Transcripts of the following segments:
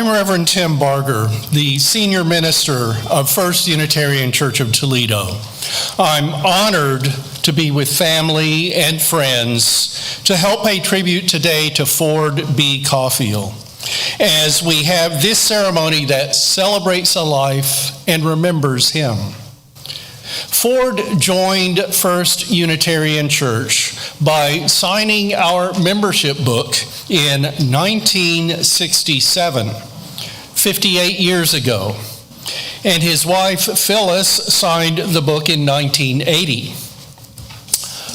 I'm Reverend Tim Barger, the senior minister of First Unitarian Church of Toledo. I'm honored to be with family and friends to help pay tribute today to Ford Cauffiel, as we have this ceremony that celebrates a life and remembers him. Ford joined First Unitarian Church by signing our membership book in 1967, 58 years ago, and his wife Phyllis signed the book in 1980.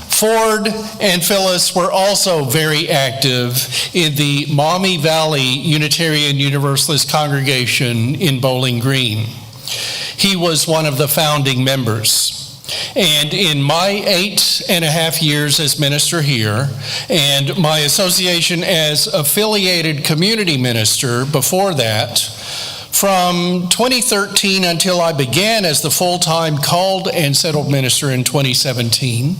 Ford and Phyllis were also very active in the Maumee Valley Unitarian Universalist congregation in Bowling Green. He was one of the founding members. And in my 8.5 years as minister here, and my association as affiliated community minister before that, from 2013 until I began as the full-time called and settled minister in 2017,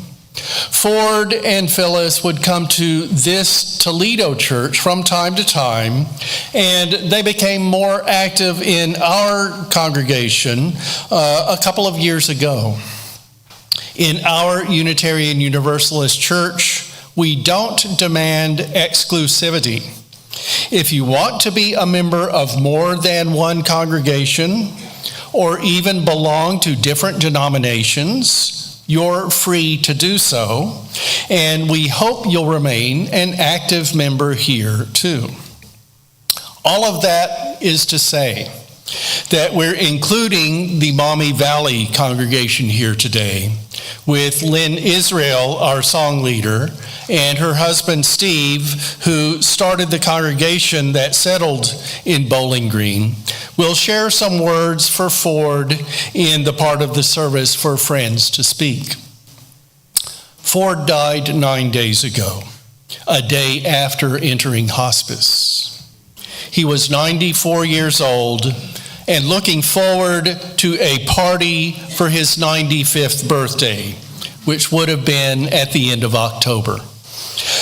Ford and Phyllis would come to this Toledo church from time to time, and they became more active in our congregation a couple of years ago. In our Unitarian Universalist church, we don't demand exclusivity. If you want to be a member of more than one congregation, or even belong to different denominations, you're free to do so, and we hope you'll remain an active member here too. All of that is to say that we're including the Maumee Valley congregation here today, with Lynn Israel, our song leader, and her husband Steve, who started the congregation that settled in Bowling Green. We'll share some words for Ford in the part of the service for friends to speak. Ford died 9 days ago, a day after entering hospice. He was 94 years old and looking forward to a party for his 95th birthday, which would have been at the end of October.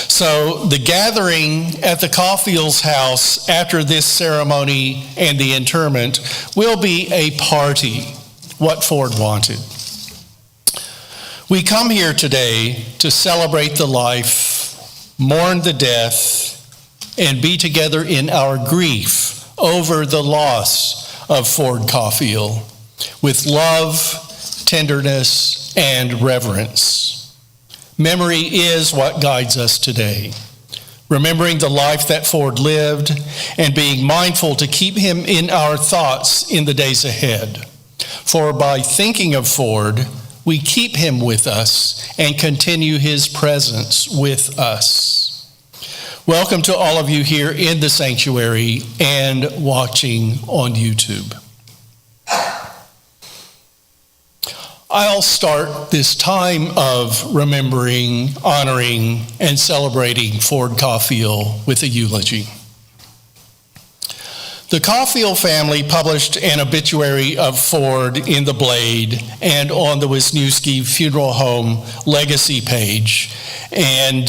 So the gathering at the Cauffiel's house after this ceremony and the interment will be a party, what Ford wanted. We come here today to celebrate the life, mourn the death, and be together in our grief over the loss of Ford Cauffiel with love, tenderness, and reverence. Memory is what guides us today, remembering the life that Ford lived and being mindful to keep him in our thoughts in the days ahead. For by thinking of Ford, we keep him with us and continue his presence with us. Welcome to all of you here in the sanctuary and watching on YouTube. I'll start this time of remembering, honoring, and celebrating Ford Cauffiel with a eulogy. The Cauffiel family published an obituary of Ford in the Blade and on the Wisniewski Funeral Home legacy page, and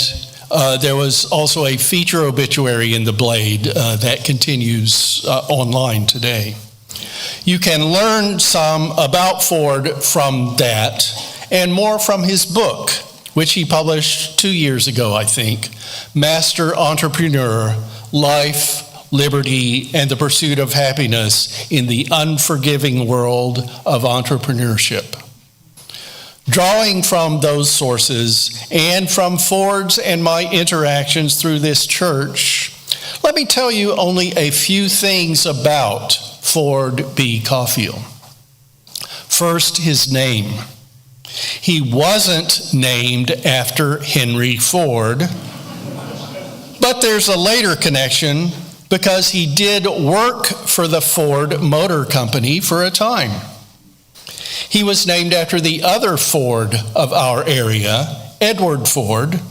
there was also a feature obituary in the Blade that continues online today. You can learn some about Ford from that and more from his book, which he published 2 years ago, I think, Master Entrepreneur, Life, Liberty, and the Pursuit of Happiness in the Unforgiving World of Entrepreneurship. Drawing from those sources and from Ford's and my interactions through this church, let me tell you only a few things about Ford Cauffiel. First, his name. He wasn't named after Henry Ford, but there's a later connection because he did work for the Ford Motor Company for a time. He was named after the other Ford of our area, Edward Ford,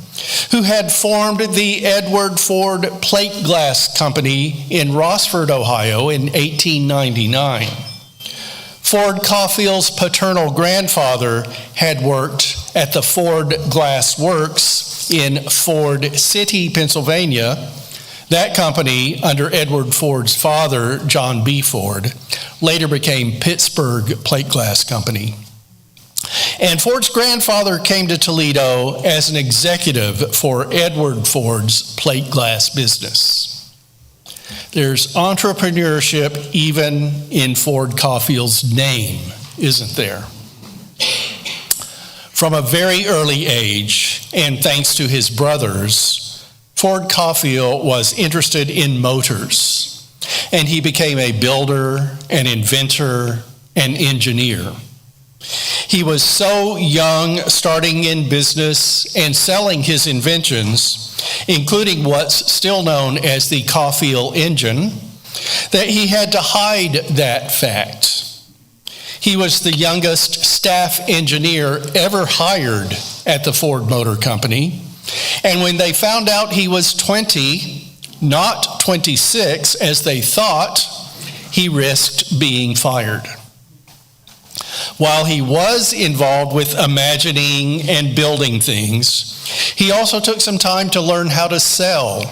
who had formed the Edward Ford Plate Glass Company in Rossford, Ohio in 1899. Ford Cauffiel's paternal grandfather had worked at the Ford Glass Works in Ford City, Pennsylvania, That company, under Edward Ford's father, John B. Ford, later became Pittsburgh Plate Glass Company. And Ford's grandfather came to Toledo as an executive for Edward Ford's plate glass business. There's entrepreneurship even in Ford Cauffiel's name, isn't there? From a very early age, and thanks to his brothers, Ford Cauffiel was interested in motors, and he became a builder, an inventor, an engineer. He was so young, starting in business and selling his inventions, including what's still known as the Cauffiel engine, that he had to hide that fact. He was the youngest staff engineer ever hired at the Ford Motor Company, and when they found out he was 20, not 26 as they thought, he risked being fired. While he was involved with imagining and building things, he also took some time to learn how to sell.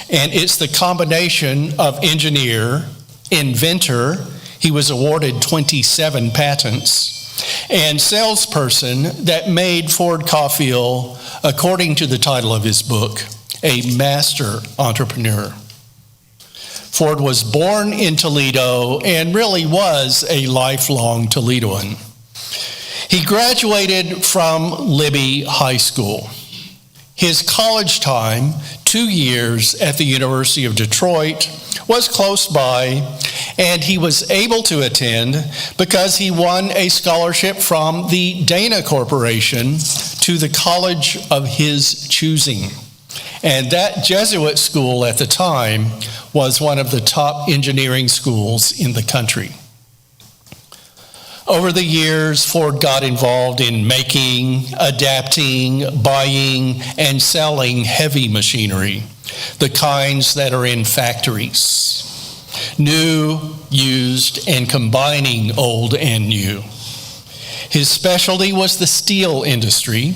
And it's the combination of engineer, inventor, he was awarded 27 patents, and salesperson that made Ford Cauffiel, according to the title of his book, a master entrepreneur. Ford was born in Toledo and really was a lifelong Toledoan. He graduated from Libbey High School. His college time, 2 years at the University of Detroit, was close by, and he was able to attend because he won a scholarship from the Dana Corporation to the college of his choosing. And that Jesuit school at the time was one of the top engineering schools in the country. Over the years, Ford got involved in making, adapting, buying, and selling heavy machinery, the kinds that are in factories, new, used, and combining old and new. His specialty was the steel industry,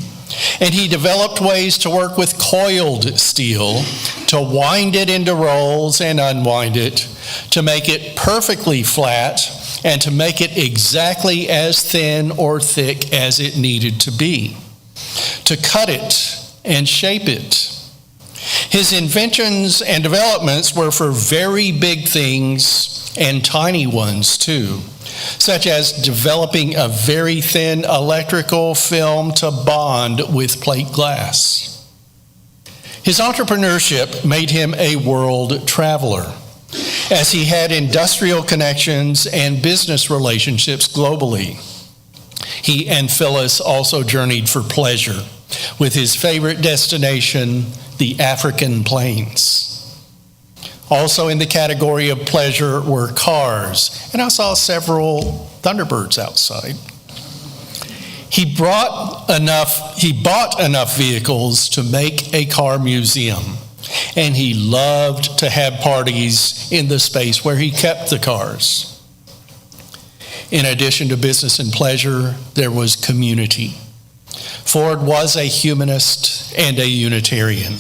and he developed ways to work with coiled steel, to wind it into rolls and unwind it, to make it perfectly flat, and to make it exactly as thin or thick as it needed to be, to cut it and shape it. His inventions and developments were for very big things and tiny ones too, such as developing a very thin electrical film to bond with plate glass. His entrepreneurship made him a world traveler, as he had industrial connections and business relationships globally. He and Phyllis also journeyed for pleasure, with his favorite destination, the African plains. Also in the category of pleasure were cars, and I saw several Thunderbirds outside. He bought enough vehicles to make a car museum, and he loved to have parties in the space where he kept the cars. In addition to business and pleasure, there was community. Ford was a humanist and a Unitarian.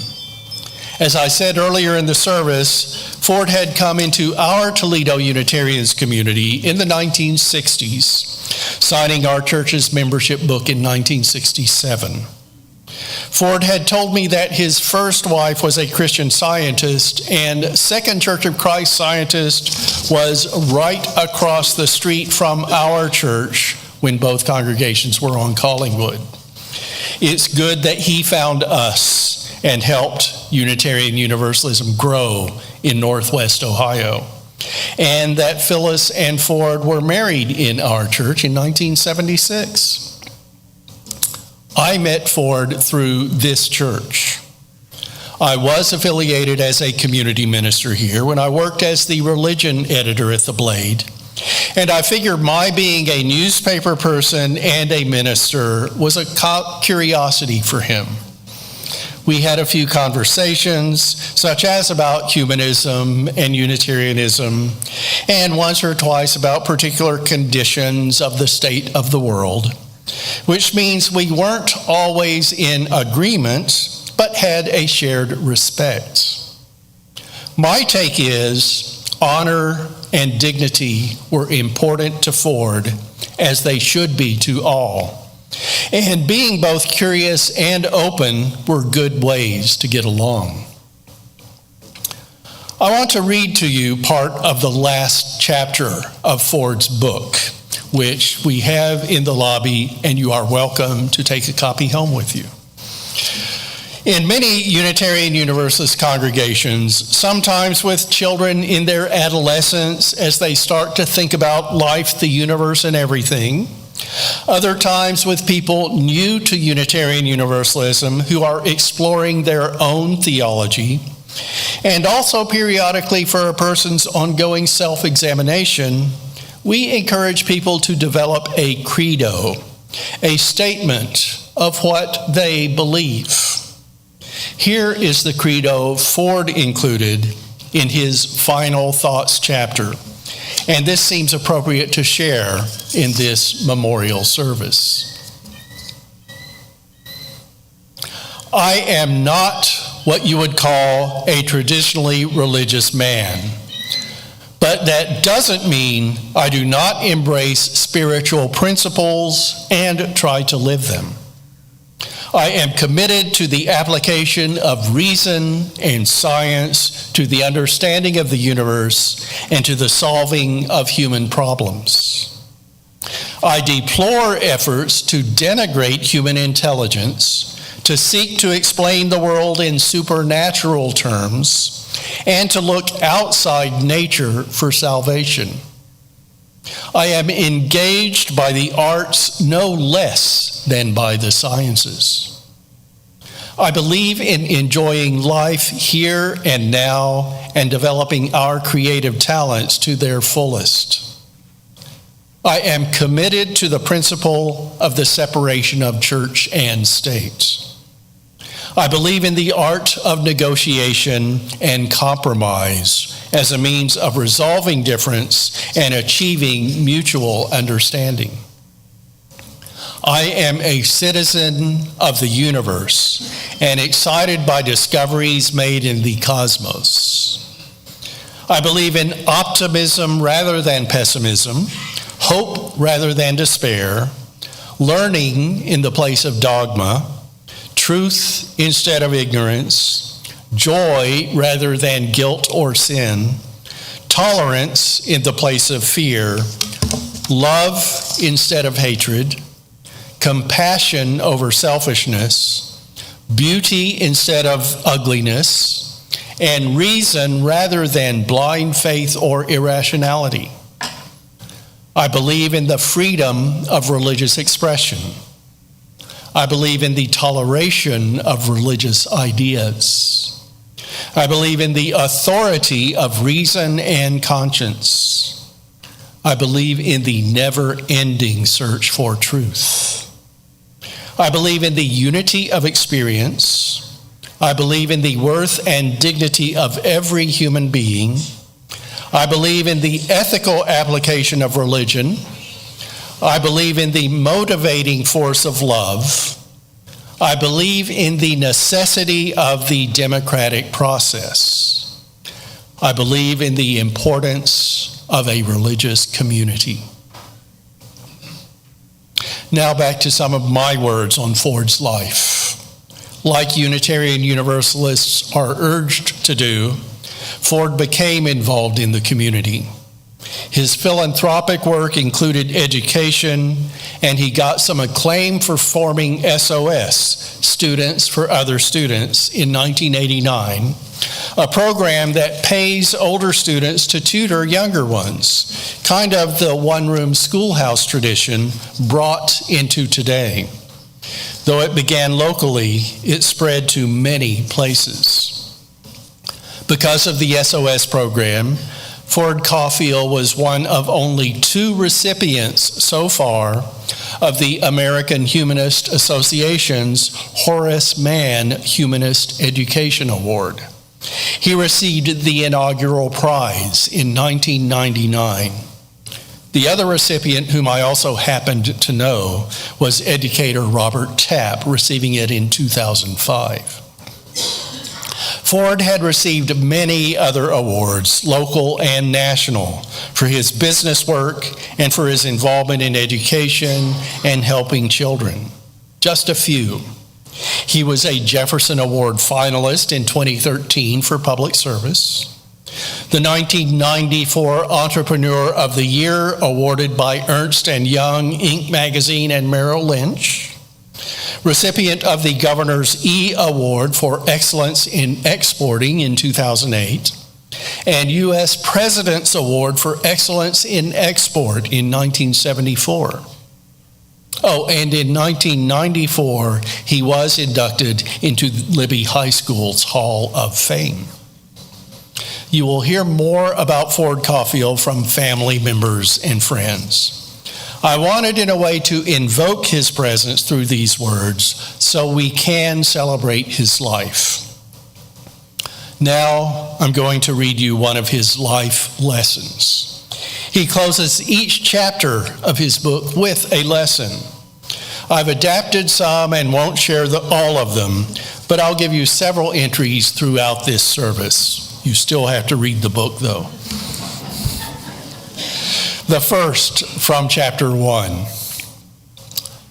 As I said earlier in the service, Ford had come into our Toledo Unitarians community in the 1960s, signing our church's membership book in 1967. Ford had told me that his first wife was a Christian Scientist, and Second Church of Christ Scientist was right across the street from our church when both congregations were on Collingwood. It's good that he found us and helped Unitarian Universalism grow in Northwest Ohio, and that Phyllis and Ford were married in our church in 1976. I met Ford through this church. I was affiliated as a community minister here when I worked as the religion editor at the Blade, and I figured my being a newspaper person and a minister was a curiosity for him. We had a few conversations, such as about humanism and Unitarianism, and once or twice about particular conditions of the state of the world, which means we weren't always in agreement, but had a shared respect. My take is honor and dignity were important to Ford, as they should be to all. And being both curious and open were good ways to get along. I want to read to you part of the last chapter of Ford's book, which we have in the lobby, and you are welcome to take a copy home with you. In many Unitarian Universalist congregations, sometimes with children in their adolescence as they start to think about life, the universe, and everything, other times with people new to Unitarian Universalism who are exploring their own theology, and also periodically for a person's ongoing self-examination, we encourage people to develop a credo, a statement of what they believe. Here is the credo Ford included in his Final Thoughts chapter, and this seems appropriate to share in this memorial service. I am not what you would call a traditionally religious man, but that doesn't mean I do not embrace spiritual principles and try to live them. I am committed to the application of reason and science to the understanding of the universe and to the solving of human problems. I deplore efforts to denigrate human intelligence, to seek to explain the world in supernatural terms, and to look outside nature for salvation. I am engaged by the arts no less than by the sciences. I believe in enjoying life here and now and developing our creative talents to their fullest. I am committed to the principle of the separation of church and state. I believe in the art of negotiation and compromise as a means of resolving difference and achieving mutual understanding. I am a citizen of the universe and excited by discoveries made in the cosmos. I believe in optimism rather than pessimism, hope rather than despair, learning in the place of dogma, truth instead of ignorance, joy rather than guilt or sin, tolerance in the place of fear, love instead of hatred, compassion over selfishness, beauty instead of ugliness, and reason rather than blind faith or irrationality. I believe in the freedom of religious expression. I believe in the toleration of religious ideas. I believe in the authority of reason and conscience. I believe in the never-ending search for truth. I believe in the unity of experience. I believe in the worth and dignity of every human being. I believe in the ethical application of religion. I believe in the motivating force of love. I believe in the necessity of the democratic process. I believe in the importance of a religious community. Now back to some of my words on Ford's life. Like Unitarian Universalists are urged to do, Ford became involved in the community. His philanthropic work included education, and he got some acclaim for forming SOS, Students for Other Students, in 1989, a program that pays older students to tutor younger ones, kind of the one-room schoolhouse tradition brought into today. Though it began locally, it spread to many places. Because of the SOS program, Ford Cauffiel was one of only 2 recipients so far of the American Humanist Association's Horace Mann Humanist Education Award. He received the inaugural prize in 1999. The other recipient, whom I also happened to know, was educator Robert Tapp, receiving it in 2005. Ford had received many other awards, local and national, for his business work and for his involvement in education and helping children. Just a few. He was a Jefferson Award finalist in 2013 for public service, the 1994 Entrepreneur of the Year awarded by Ernst & Young, Inc. magazine, and Merrill Lynch, recipient of the Governor's E Award for Excellence in Exporting in 2008, and U.S. President's Award for Excellence in Export in 1974. Oh, and in 1994, he was inducted into Libbey High School's Hall of Fame. You will hear more about Ford Cauffiel from family members and friends. I wanted, in a way, to invoke his presence through these words so we can celebrate his life. Now, I'm going to read you one of his life lessons. He closes each chapter of his book with a lesson. I've adapted some and won't share all of them, but I'll give you several entries throughout this service. You still have to read the book, though. The first from chapter 1.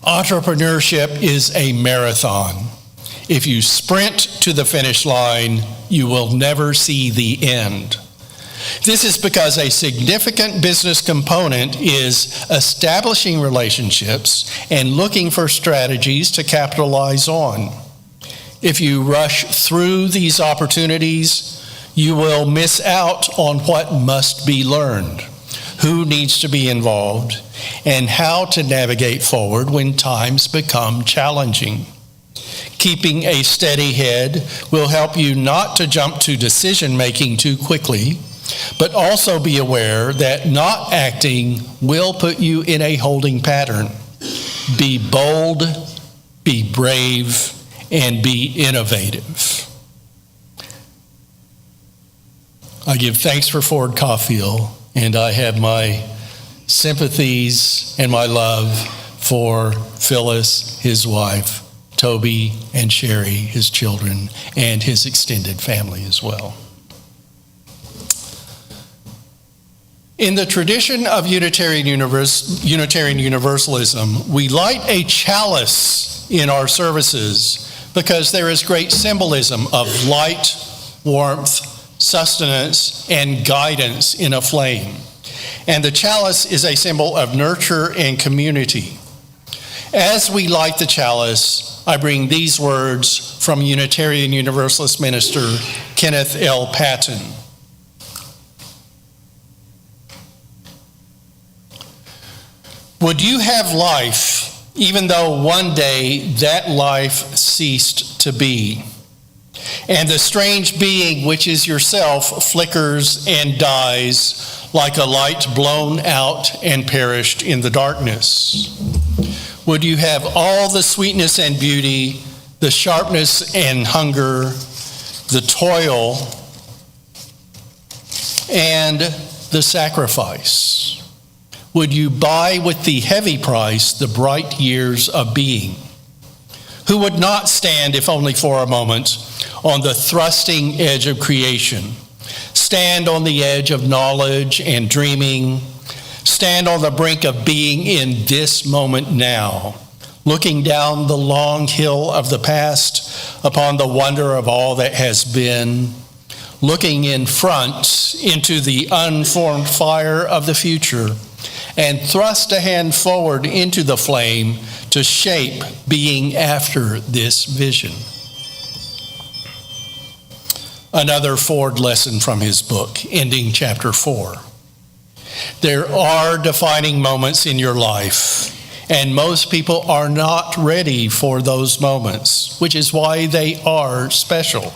Entrepreneurship is a marathon. If you sprint to the finish line, you will never see the end. This is because a significant business component is establishing relationships and looking for strategies to capitalize on. If you rush through these opportunities, you will miss out on what must be learned, who needs to be involved, and how to navigate forward when times become challenging. Keeping a steady head will help you not to jump to decision-making too quickly, but also be aware that not acting will put you in a holding pattern. Be bold, be brave, and be innovative. I give thanks for Ford Cauffiel, and I have my sympathies and my love for Phyllis, his wife, Toby and Sherry, his children, and his extended family as well. In the tradition of Unitarian Universalism, we light a chalice in our services because there is great symbolism of light, warmth, sustenance, and guidance in a flame. And the chalice is a symbol of nurture and community. As we light the chalice, I bring these words from Unitarian Universalist minister Kenneth L. Patton. Would you have life even though one day that life ceased to be, and the strange being which is yourself flickers and dies like a light blown out and perished in the darkness? Would you have all the sweetness and beauty, the sharpness and hunger, the toil, and the sacrifice? Would you buy with the heavy price the bright years of being? Who would not stand, if only for a moment, on the thrusting edge of creation? Stand on the edge of knowledge and dreaming. Stand on the brink of being in this moment now, looking down the long hill of the past upon the wonder of all that has been, looking in front into the unformed fire of the future, and thrust a hand forward into the flame to shape being after this vision. Another Ford lesson from his book, ending chapter 4. There are defining moments in your life, and most people are not ready for those moments, which is why they are special.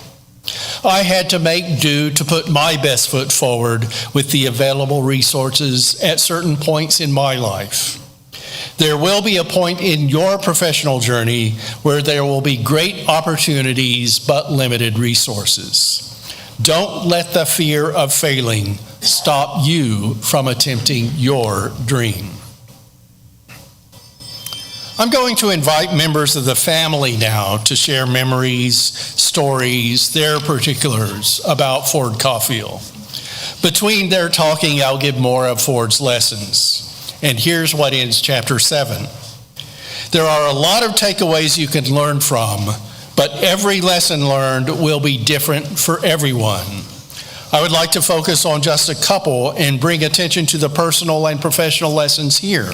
I had to make do to put my best foot forward with the available resources at certain points in my life. There will be a point in your professional journey where there will be great opportunities but limited resources. Don't let the fear of failing stop you from attempting your dream. I'm going to invite members of the family now to share memories, stories, their particulars about Ford Cauffiel. Between their talking, I'll give more of Ford's lessons. And here's what ends chapter 7. There are a lot of takeaways you can learn from, but every lesson learned will be different for everyone. I would like to focus on just a couple and bring attention to the personal and professional lessons here.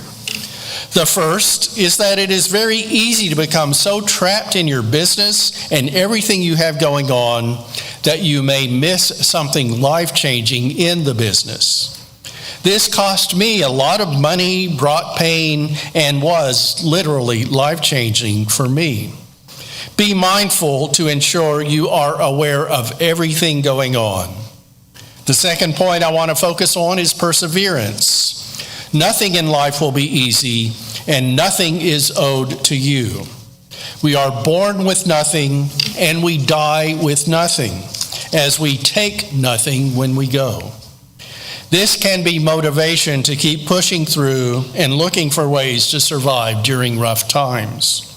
The first is that it is very easy to become so trapped in your business and everything you have going on that you may miss something life-changing in the business. This cost me a lot of money, brought pain, and was literally life-changing for me. Be mindful to ensure you are aware of everything going on. The second point I want to focus on is perseverance. Nothing in life will be easy, and nothing is owed to you. We are born with nothing, and we die with nothing, as we take nothing when we go. This can be motivation to keep pushing through and looking for ways to survive during rough times.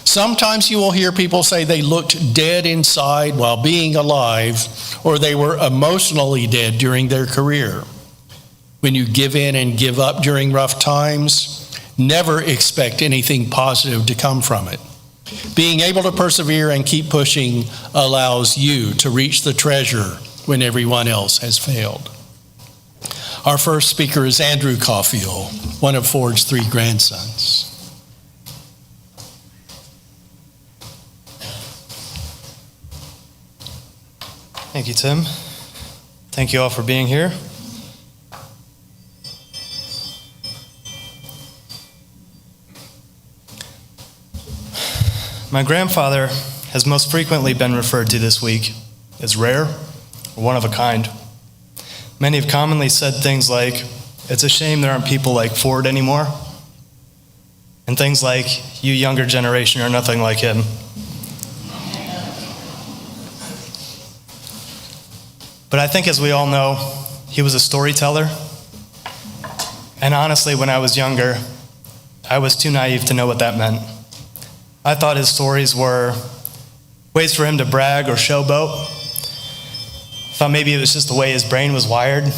Sometimes you will hear people say they looked dead inside while being alive, or they were emotionally dead during their career. When you give in and give up during rough times, never expect anything positive to come from it. Being able to persevere and keep pushing allows you to reach the treasure when everyone else has failed. Our first speaker is Andrew Cauffiel, one of Ford's 3 grandsons. Thank you, Tim. Thank you all for being here. My grandfather has most frequently been referred to this week as rare or one of a kind. Many have commonly said things like, "It's a shame there aren't people like Ford anymore," and things like, "You younger generation are nothing like him." But I think, as we all know, he was a storyteller. And honestly, when I was younger, I was too naive to know what that meant. I thought his stories were ways for him to brag or showboat. Thought maybe it was just the way his brain was wired.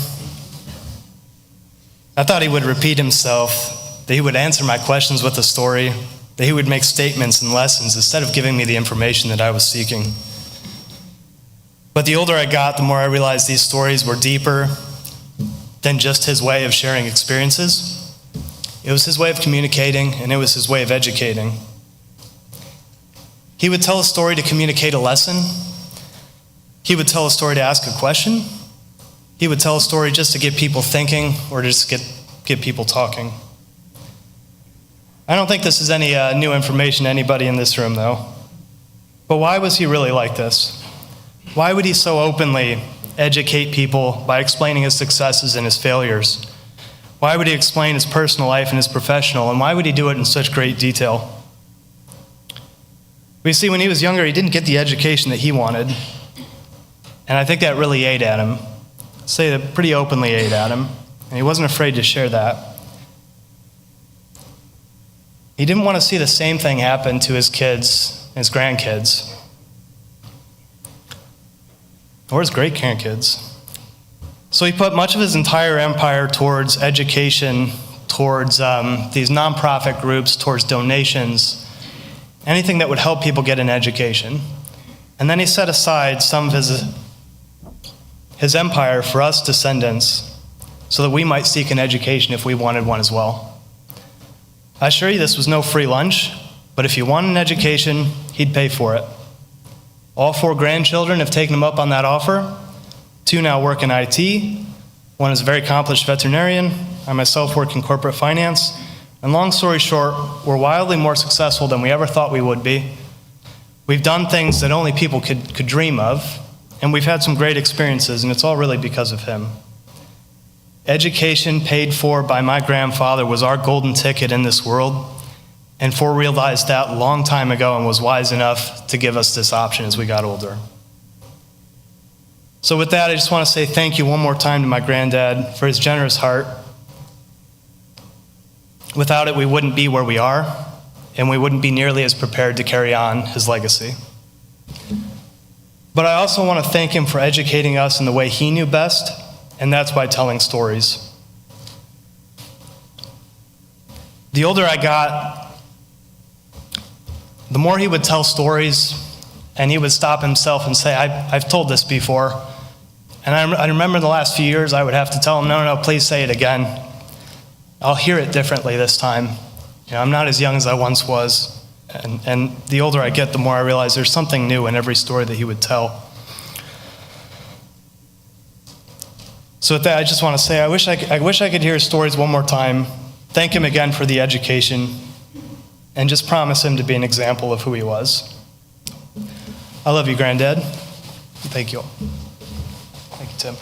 I thought he would repeat himself, that he would answer my questions with a story, that he would make statements and lessons instead of giving me the information that I was seeking. But the older I got, the more I realized these stories were deeper than just his way of sharing experiences. It was his way of communicating, and it was his way of educating. He would tell a story to communicate a lesson. He would tell a story to ask a question. He would tell a story just to get people thinking or just get people talking. I don't think this is any new information to anybody in this room, though. But why was he really like this? Why would he so openly educate people by explaining his successes and his failures? Why would he explain his personal life and his professional, and why would he do it in such great detail? We see, when he was younger, he didn't get the education that he wanted, and I think that really ate at him. I'd say that pretty openly ate at him, and he wasn't afraid to share that. He didn't want to see the same thing happen to his kids, his grandkids, or his great-grandkids. So he put much of his entire empire towards education, towards these nonprofit groups, towards donations, anything that would help people get an education. And then he set aside some of his empire for us descendants so that we might seek an education if we wanted one as well. I assure you this was no free lunch, but if you want an education, he'd pay for it. All 4 grandchildren have taken him up on that offer. 2 now work in IT. 1 is a very accomplished veterinarian. I myself work in corporate finance. And long story short, we're wildly more successful than we ever thought we would be. We've done things that only people could dream of, and we've had some great experiences, and it's all really because of him. Education paid for by my grandfather was our golden ticket in this world. And Ford realized that a long time ago and was wise enough to give us this option as we got older. So with that, I just want to say thank you one more time to my granddad for his generous heart. Without it, we wouldn't be where we are. and we wouldn't be nearly as prepared to carry on his legacy. But I also want to thank him for educating us in the way he knew best, and that's by telling stories. The older I got, the more he would tell stories, and he would stop himself and say, I've told this before. And I remember the last few years I would have to tell him, no, please say it again. I'll hear it differently this time. I'm not as young as I once was. And the older I get, the more I realize there's something new in every story that he would tell. So with that, I just want to say, I wish I could hear his stories one more time, thank him again for the education, and just promise him to be an example of who he was. I love you, Granddad. Thank you. Thank you, Tim.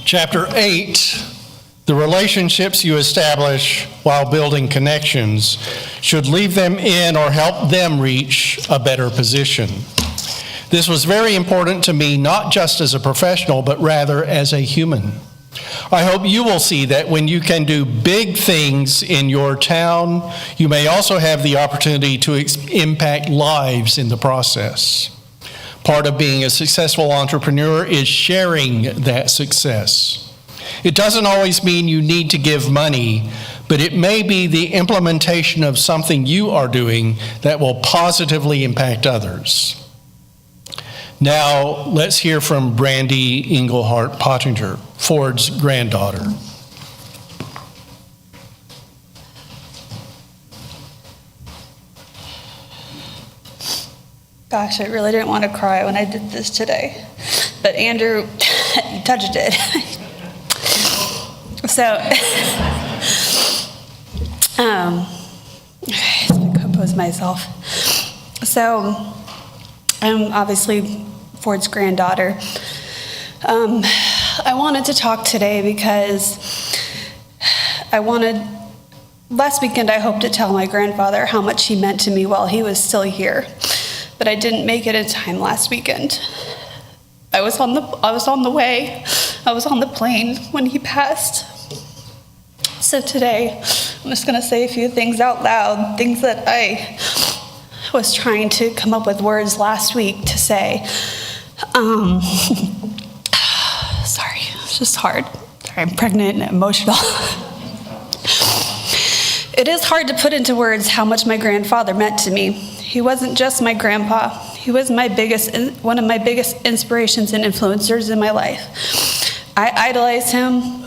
Chapter 8, the relationships you establish while building connections should leave them in or help them reach a better position. This was very important to me, not just as a professional, but rather as a human. I hope you will see that when you can do big things in your town, you may also have the opportunity to impact lives in the process. Part of being a successful entrepreneur is sharing that success. It doesn't always mean you need to give money, but it may be the implementation of something you are doing that will positively impact others. Now, let's hear from Brandy Englehart Pottinger, Ford's granddaughter. Gosh, I really didn't want to cry when I did this today. But Andrew, you touched it. So, I have to compose myself. So, I'm obviously Ford's granddaughter. I wanted to talk today because last weekend I hoped to tell my grandfather how much he meant to me while he was still here. But I didn't make it in time last weekend. I was on the plane when he passed. So today, I'm just gonna say a few things out loud, things that I was trying to come up with words last week to say. Sorry, it's just hard. Sorry, I'm pregnant and emotional. It is hard to put into words how much my grandfather meant to me. He wasn't just my grandpa. He was one of my biggest inspirations and influencers in my life. I idolize him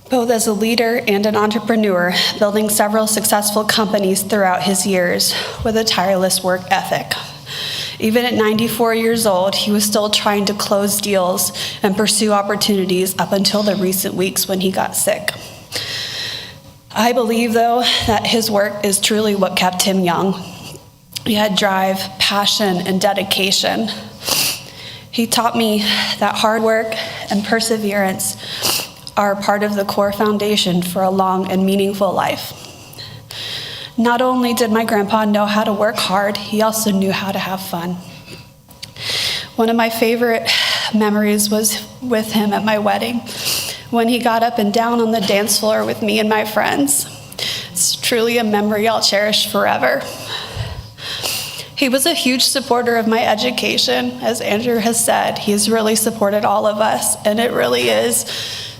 both as a leader and an entrepreneur, building several successful companies throughout his years with a tireless work ethic. Even at 94 years old, he was still trying to close deals and pursue opportunities up until the recent weeks when he got sick. I believe, though, that his work is truly what kept him young. He had drive, passion, and dedication. He taught me that hard work and perseverance are part of the core foundation for a long and meaningful life. Not only did my grandpa know how to work hard, he also knew how to have fun. One of my favorite memories was with him at my wedding, when he got up and down on the dance floor with me and my friends. It's truly a memory I'll cherish forever. He was a huge supporter of my education. As Andrew has said, he has really supported all of us, and it really is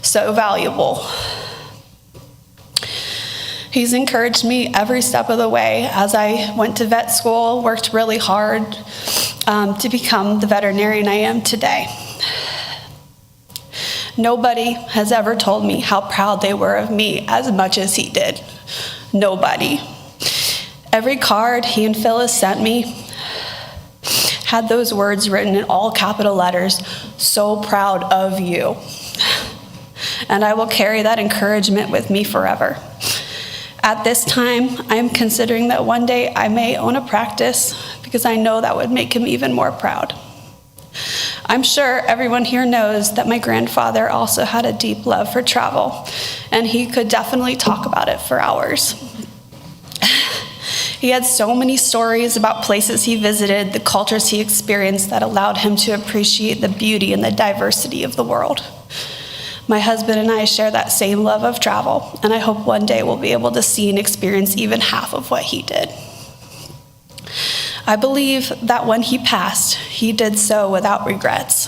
so valuable. He's encouraged me every step of the way as I went to vet school, worked really hard to become the veterinarian I am today. Nobody has ever told me how proud they were of me as much as he did. Nobody. Every card he and Phyllis sent me had those words written in all capital letters, "So proud of you." And I will carry that encouragement with me forever. At this time, I am considering that one day I may own a practice because I know that would make him even more proud. I'm sure everyone here knows that my grandfather also had a deep love for travel, and he could definitely talk about it for hours. He had so many stories about places he visited, the cultures he experienced that allowed him to appreciate the beauty and the diversity of the world. My husband and I share that same love of travel, and I hope one day we'll be able to see and experience even half of what he did. I believe that when he passed, he did so without regrets.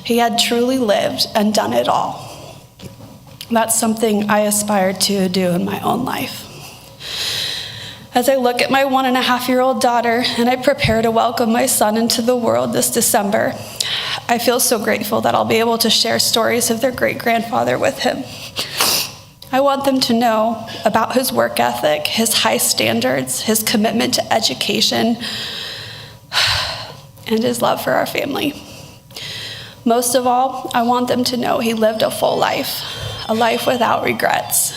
He had truly lived and done it all. That's something I aspire to do in my own life. As I look at my 1.5-year-old daughter and I prepare to welcome my son into the world this December, I feel so grateful that I'll be able to share stories of their great-grandfather with him. I want them to know about his work ethic, his high standards, his commitment to education, and his love for our family. Most of all, I want them to know he lived a full life, a life without regrets.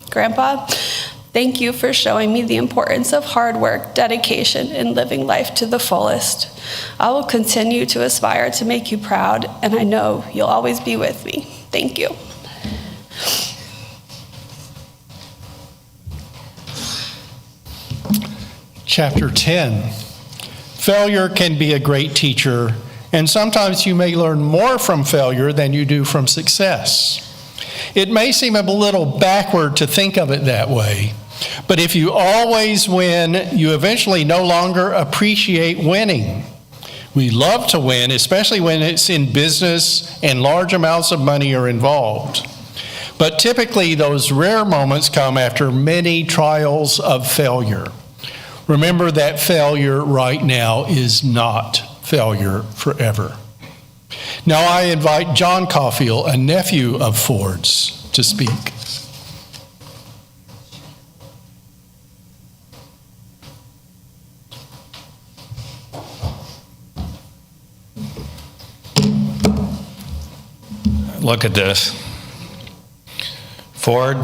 Grandpa, thank you for showing me the importance of hard work, dedication, and living life to the fullest. I will continue to aspire to make you proud, and I know you'll always be with me. Thank you. Chapter 10. Failure can be a great teacher, and sometimes you may learn more from failure than you do from success. It may seem a little backward to think of it that way, but if you always win, you eventually no longer appreciate winning. We love to win, especially when it's in business and large amounts of money are involved. But typically, those rare moments come after many trials of failure. Remember that failure right now is not failure forever. Now I invite John Cauffiel, a nephew of Ford's, to speak. Look at this. Ford,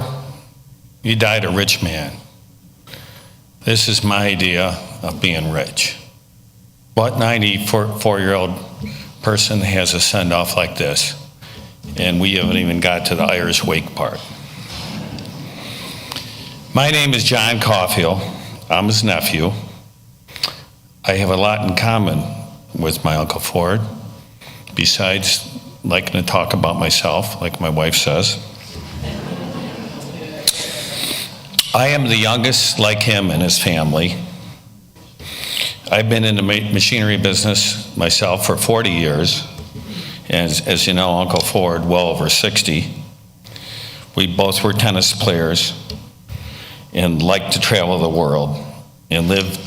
you died a rich man. This is my idea of being rich. What 94-year-old person has a send-off like this? And we haven't even got to the Irish wake part. My name is John Cauffiel. I'm his nephew. I have a lot in common with my Uncle Ford, besides liking to talk about myself, like my wife says. I am the youngest like him and his family. I've been in the machinery business myself for 40 years. As you know, Uncle Ford, well over 60. We both were tennis players and liked to travel the world and live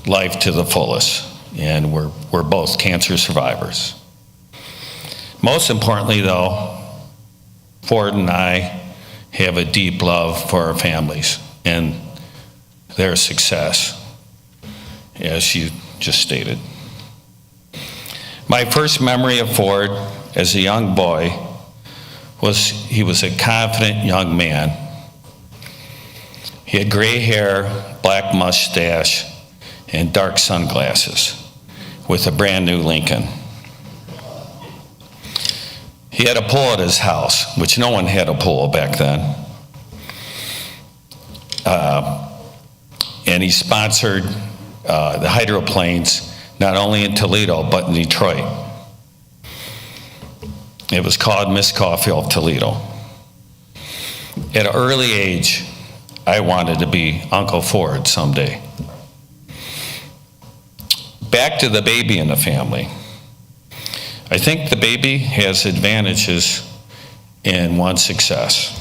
life to the fullest. And we're both cancer survivors. Most importantly, though, Ford and I have a deep love for our families and their success, as you just stated. My first memory of Ford as a young boy was he was a confident young man. He had gray hair, black mustache, and dark sunglasses with a brand new Lincoln. He had a pool at his house, which no one had a pool back then. And he sponsored the hydroplanes, not only in Toledo, but in Detroit. It was called Miss Cauffiel of Toledo. At an early age, I wanted to be Uncle Ford someday. Back to the baby in the family. I think the baby has advantages in one's success.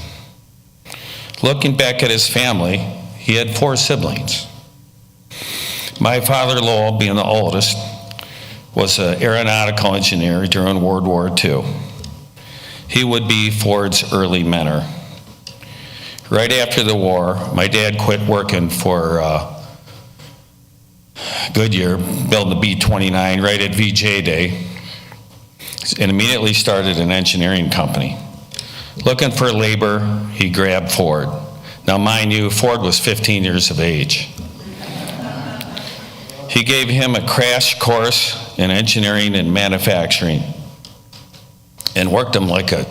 Looking back at his family, he had 4 siblings. My father, Lowell, being the oldest, was an aeronautical engineer during World War II. He would be Ford's early mentor. Right after the war, my dad quit working for Goodyear, building the B-29 right at VJ Day, and immediately started an engineering company. Looking for labor, he grabbed Ford. Now, mind you, Ford was 15 years of age. He gave him a crash course in engineering and manufacturing and worked him like a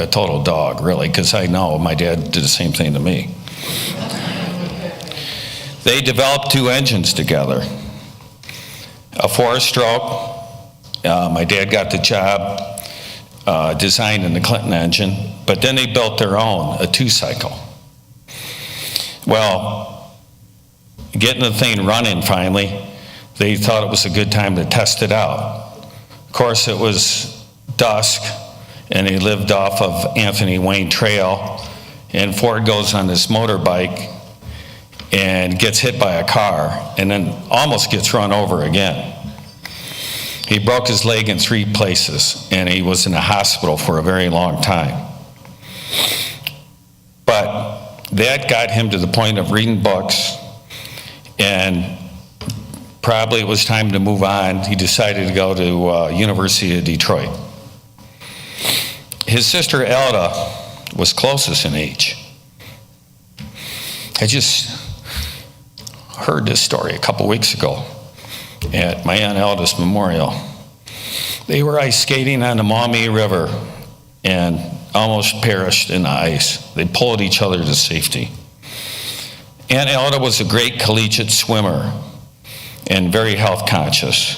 total dog, really, because I know my dad did the same thing to me. They developed 2 engines together. A 4-stroke, my dad got the job designing the Clinton engine, but then they built their own, a 2-cycle. Well, getting the thing running finally, they thought it was a good time to test it out. Of course, it was dusk, and they lived off of Anthony Wayne Trail, and Ford goes on this motorbike and gets hit by a car, and then almost gets run over again. He broke his leg in 3 places, and he was in the hospital for a very long time. But that got him to the point of reading books, and probably it was time to move on. He decided to go to University of Detroit. His sister Elda was closest in age. I just heard this story a couple weeks ago at my Aunt Elda's memorial. They were ice skating on the Maumee River and almost perished in the ice. They pulled each other to safety. Aunt Elda was a great collegiate swimmer and very health conscious.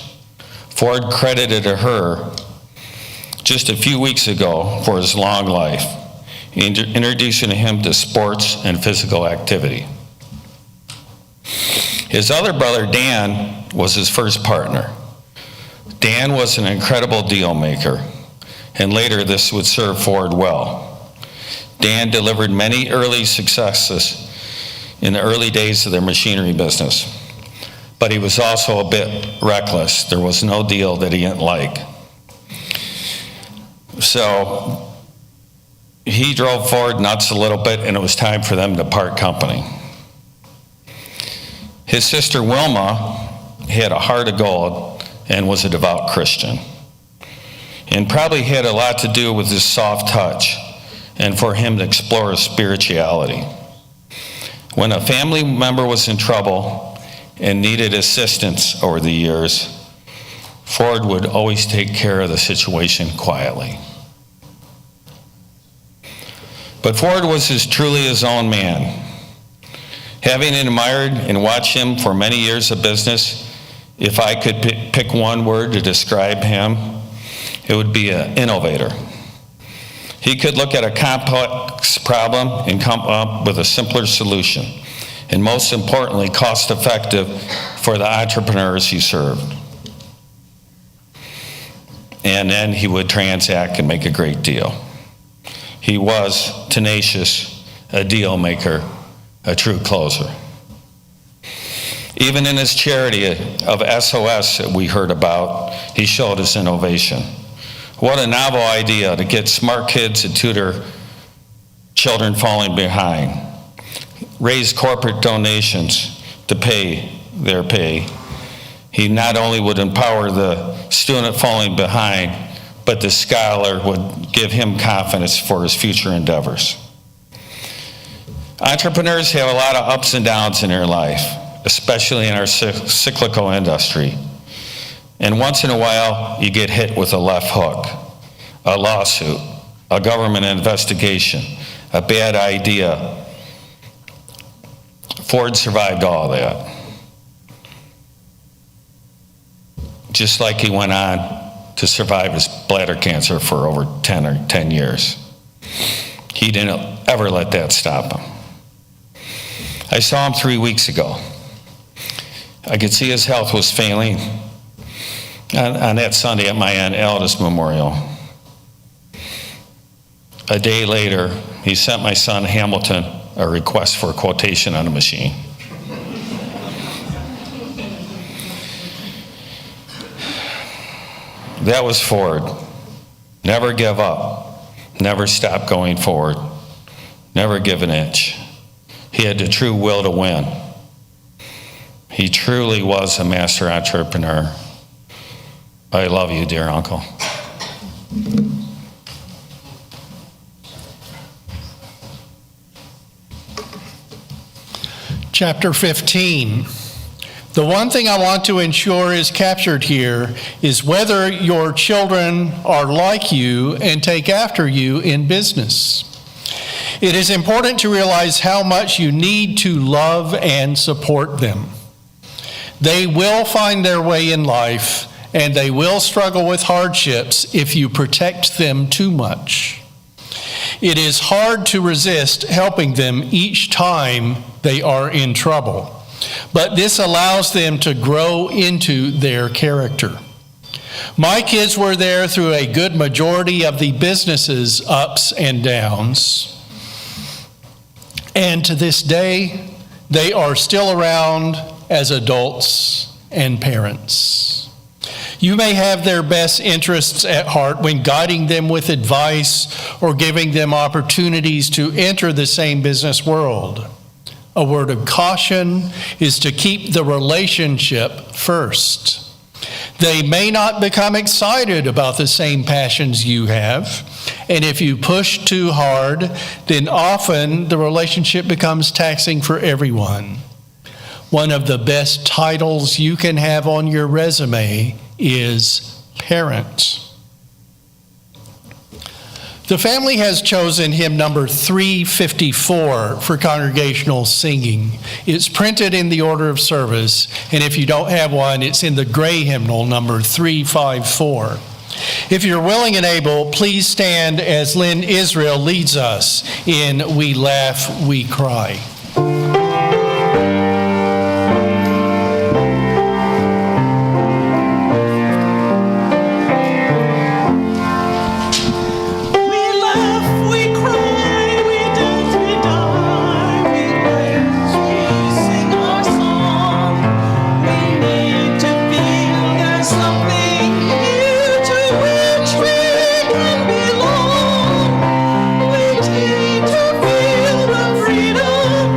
Ford credited her just a few weeks ago for his long life, introducing him to sports and physical activity. His other brother, Dan, was his first partner. Dan was an incredible deal maker, and later this would serve Ford well. Dan delivered many early successes in the early days of their machinery business, but he was also a bit reckless. There was no deal that he didn't like. So he drove Ford nuts a little bit, and it was time for them to part company. His sister Wilma had a heart of gold and was a devout Christian, and probably had a lot to do with his soft touch and for him to explore his spirituality. When a family member was in trouble and needed assistance over the years, Ford would always take care of the situation quietly. But Ford was truly his own man. Having admired and watched him for many years of business, if I could pick one word to describe him, it would be an innovator. He could look at a complex problem and come up with a simpler solution, and most importantly, cost-effective for the entrepreneurs he served. And then he would transact and make a great deal. He was tenacious, a deal maker, a true closer. Even in his charity of SOS that we heard about, he showed his innovation. What a novel idea to get smart kids to tutor children falling behind, raise corporate donations to pay their pay. He not only would empower the student falling behind, but the scholar would give him confidence for his future endeavors. Entrepreneurs have a lot of ups and downs in their life, especially in our cyclical industry. And once in a while, you get hit with a left hook, a lawsuit, a government investigation, a bad idea. Ford survived all that. Just like he went on to survive his bladder cancer for over 10 years. He didn't ever let that stop him. I saw him 3 weeks ago. I could see his health was failing on that Sunday at my Aunt Elda's memorial. A day later, he sent my son Hamilton a request for a quotation on a machine. That was Ford. Never give up. Never stop going forward. Never give an inch. He had the true will to win. He truly was a master entrepreneur. I love you, dear uncle. Chapter 15. The one thing I want to ensure is captured here is whether your children are like you and take after you in business. It is important to realize how much you need to love and support them. They will find their way in life, and they will struggle with hardships if you protect them too much. It is hard to resist helping them each time they are in trouble, but this allows them to grow into their character. My kids were there through a good majority of the business's ups and downs, and to this day, they are still around as adults and parents. You may have their best interests at heart when guiding them with advice or giving them opportunities to enter the same business world. A word of caution is to keep the relationship first. They may not become excited about the same passions you have, and if you push too hard, then often the relationship becomes taxing for everyone. One of the best titles you can have on your resume is parent. The family has chosen hymn number 354 for congregational singing. It's printed in the order of service, and if you don't have one, it's in the gray hymnal number 354. If you're willing and able, please stand as Lynn Israel leads us in We Laugh, We Cry. Freedom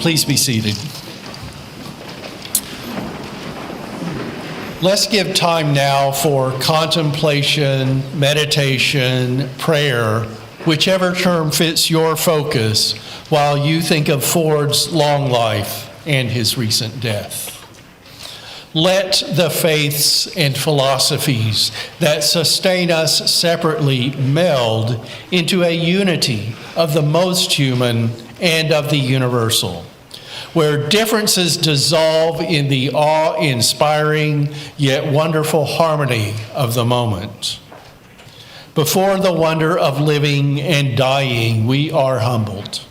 Please be seated. Let's give time now for contemplation, meditation, prayer, whichever term fits your focus, while you think of Ford's long life and his recent death. Let the faiths and philosophies that sustain us separately meld into a unity of the most human and of the universal, where differences dissolve in the awe-inspiring yet wonderful harmony of the moment. Before the wonder of living and dying, we are humbled.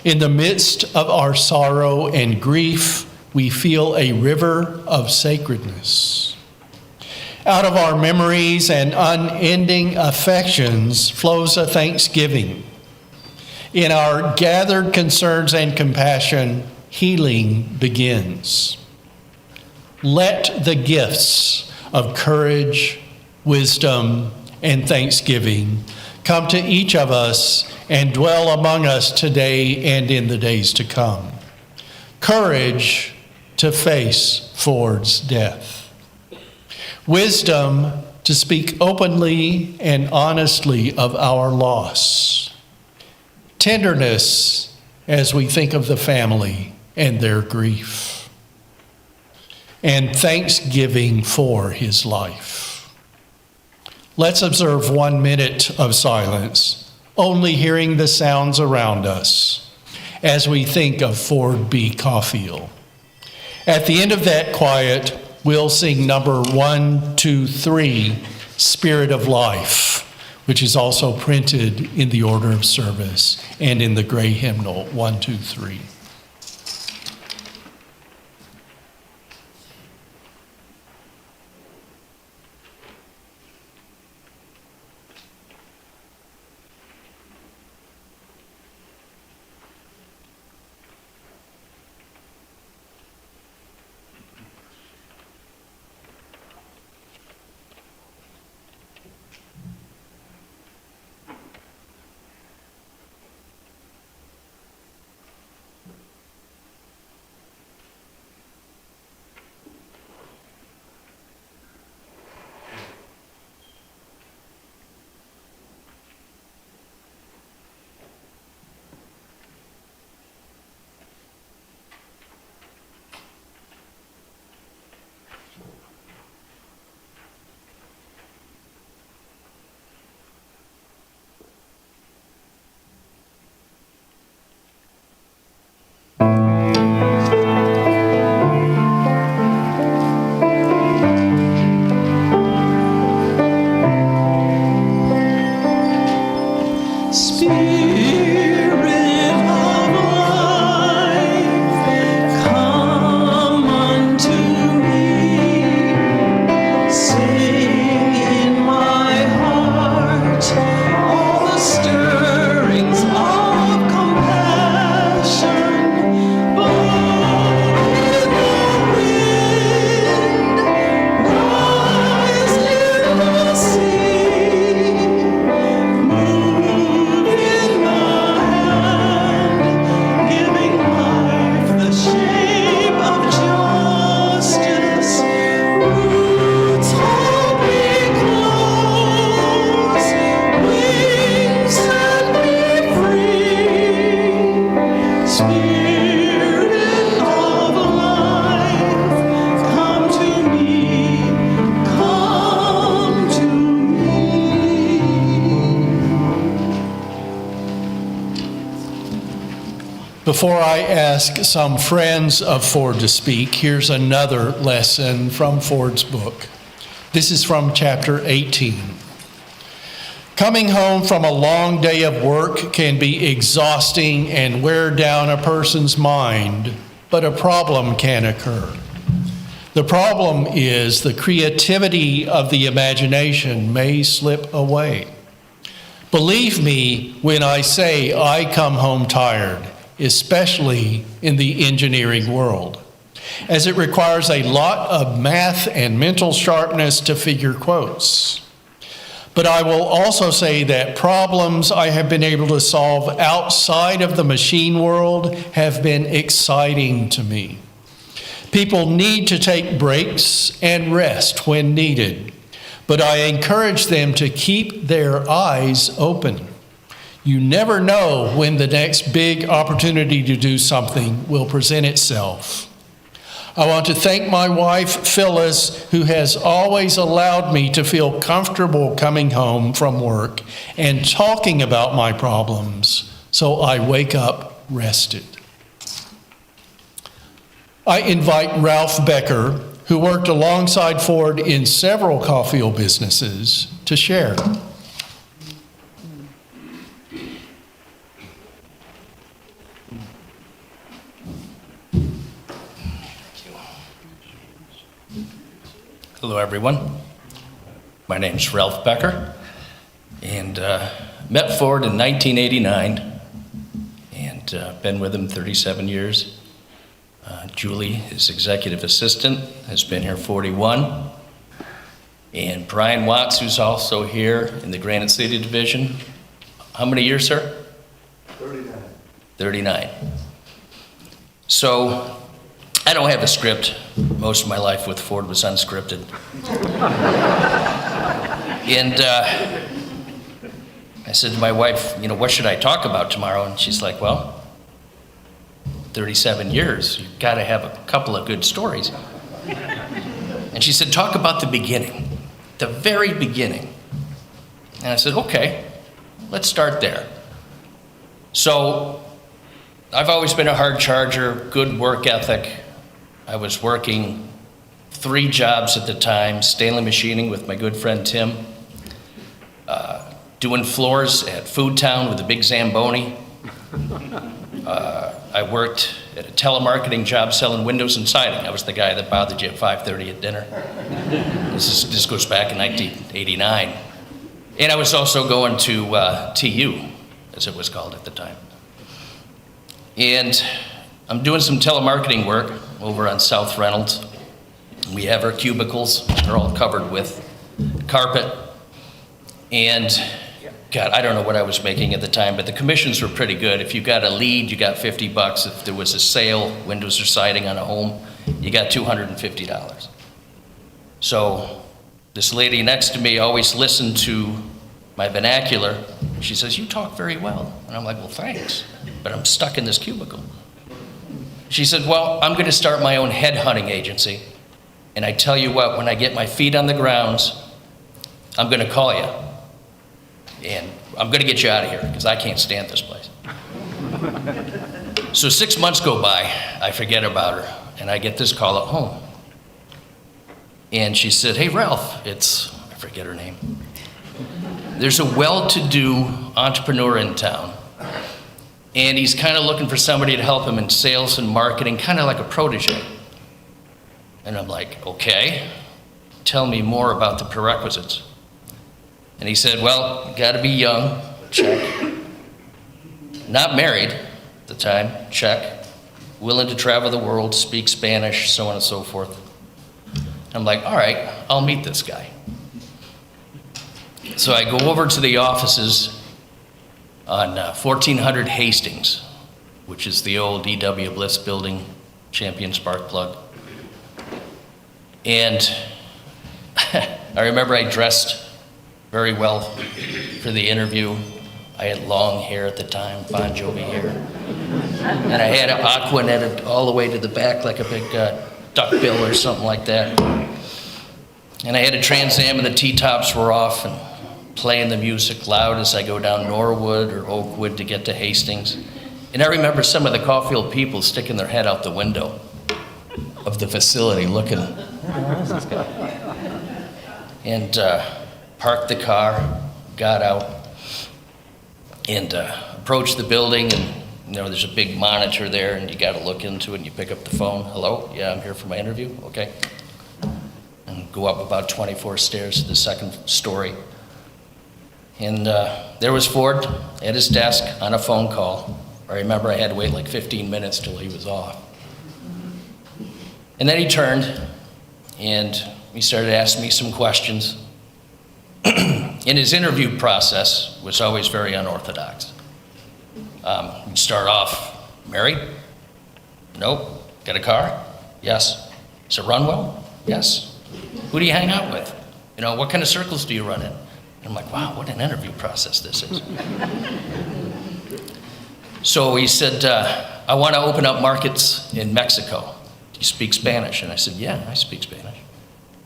In the midst of our sorrow and grief, we feel a river of sacredness. Out of our memories and unending affections flows a thanksgiving. In our gathered concerns and compassion, healing begins. Let the gifts of courage, wisdom, and thanksgiving come to each of us and dwell among us today and in the days to come. Courage to face Ford's death. Wisdom to speak openly and honestly of our loss. Tenderness as we think of the family and their grief. And thanksgiving for his life. Let's observe 1 minute of silence, only hearing the sounds around us as we think of Ford B. Cauffiel. At the end of that quiet, we'll sing number 123, Spirit of Life, which is also printed in the order of service and in the gray hymnal, 123. Before I ask some friends of Ford to speak, here's another lesson from Ford's book. This is from chapter 18. Coming home from a long day of work can be exhausting and wear down a person's mind, but a problem can occur. The problem is the creativity of the imagination may slip away. Believe me when I say I come home tired, especially in the engineering world, as it requires a lot of math and mental sharpness to figure quotes. But I will also say that problems I have been able to solve outside of the machine world have been exciting to me. People need to take breaks and rest when needed, but I encourage them to keep their eyes open. You never know when the next big opportunity to do something will present itself. I want to thank my wife, Phyllis, who has always allowed me to feel comfortable coming home from work and talking about my problems, so I wake up rested. I invite Ralph Becker, who worked alongside Ford in several Cauffiel businesses, to share. Hello, everyone. My name is Ralph Becker, and met Ford in 1989, and been with him 37 years. Julie, his executive assistant, has been here 41, and Brian Watts, who's also here in the Granite City Division. How many years, sir? 39. 39. So, I don't have a script. Most of my life with Ford was unscripted. And I said to my wife, what should I talk about tomorrow? And she's like, well, 37 years, you've got to have a couple of good stories. And she said, talk about the beginning, the very beginning. And I said, okay, let's start there. So, I've always been a hard charger, good work ethic. I was working 3 jobs at the time, Stanley Machining with my good friend Tim, doing floors at Food Town with a big Zamboni. I worked at a telemarketing job selling windows and siding. I was the guy that bothered you at 5:30 at dinner. This goes back in 1989. And I was also going to TU, as it was called at the time. And I'm doing some telemarketing work over on South Reynolds. We have our cubicles. They're all covered with carpet. And God, I don't know what I was making at the time, but the commissions were pretty good. If you got a lead, you got $50. If there was a sale, windows or siding on a home, you got $250. So this lady next to me always listened to my vernacular. She says, you talk very well. And I'm like, well, thanks, but I'm stuck in this cubicle. She said, well, I'm going to start my own headhunting agency. And I tell you what, when I get my feet on the grounds, I'm going to call you. And I'm going to get you out of here because I can't stand this place. So 6 months go by, I forget about her, and I get this call at home. And she said, hey, Ralph, I forget her name. There's a well-to-do entrepreneur in town. And he's kind of looking for somebody to help him in sales and marketing, kind of like a protege. And I'm like, okay, tell me more about the prerequisites. And he said, well, you gotta be young, check. Not married at the time, check. Willing to travel the world, speak Spanish, so on and so forth. I'm like, all right, I'll meet this guy. So I go over to the offices on 1400 Hastings, which is the old E.W. Bliss building, Champion Spark Plug. And I remember I dressed very well for the interview. I had long hair at the time, Bon Jovi hair. And I had it aqua netted all the way to the back like a big duckbill or something like that. And I had a Trans Am and the T-tops were off and playing the music loud as I go down Norwood or Oakwood to get to Hastings. And I remember some of the Cauffiel people sticking their head out the window of the facility looking. And parked the car, got out, and approached the building, and there's a big monitor there, and you got to look into it, and you pick up the phone. Hello? Yeah, I'm here for my interview. Okay. And go up about 24 stairs to the second story. And there was Ford at his desk on a phone call. I remember I had to wait like 15 minutes till he was off. And then he turned, and he started asking me some questions. And And his interview process was always very unorthodox. He'd start off, married? Nope. Got a car? Yes. Does it run well? Yes. Who do you hang out with? You know, what kind of circles do you run in? And I'm like, wow, what an interview process this is. So he said, I want to open up markets in Mexico. Do you speak Spanish? And I said, yeah, I speak Spanish.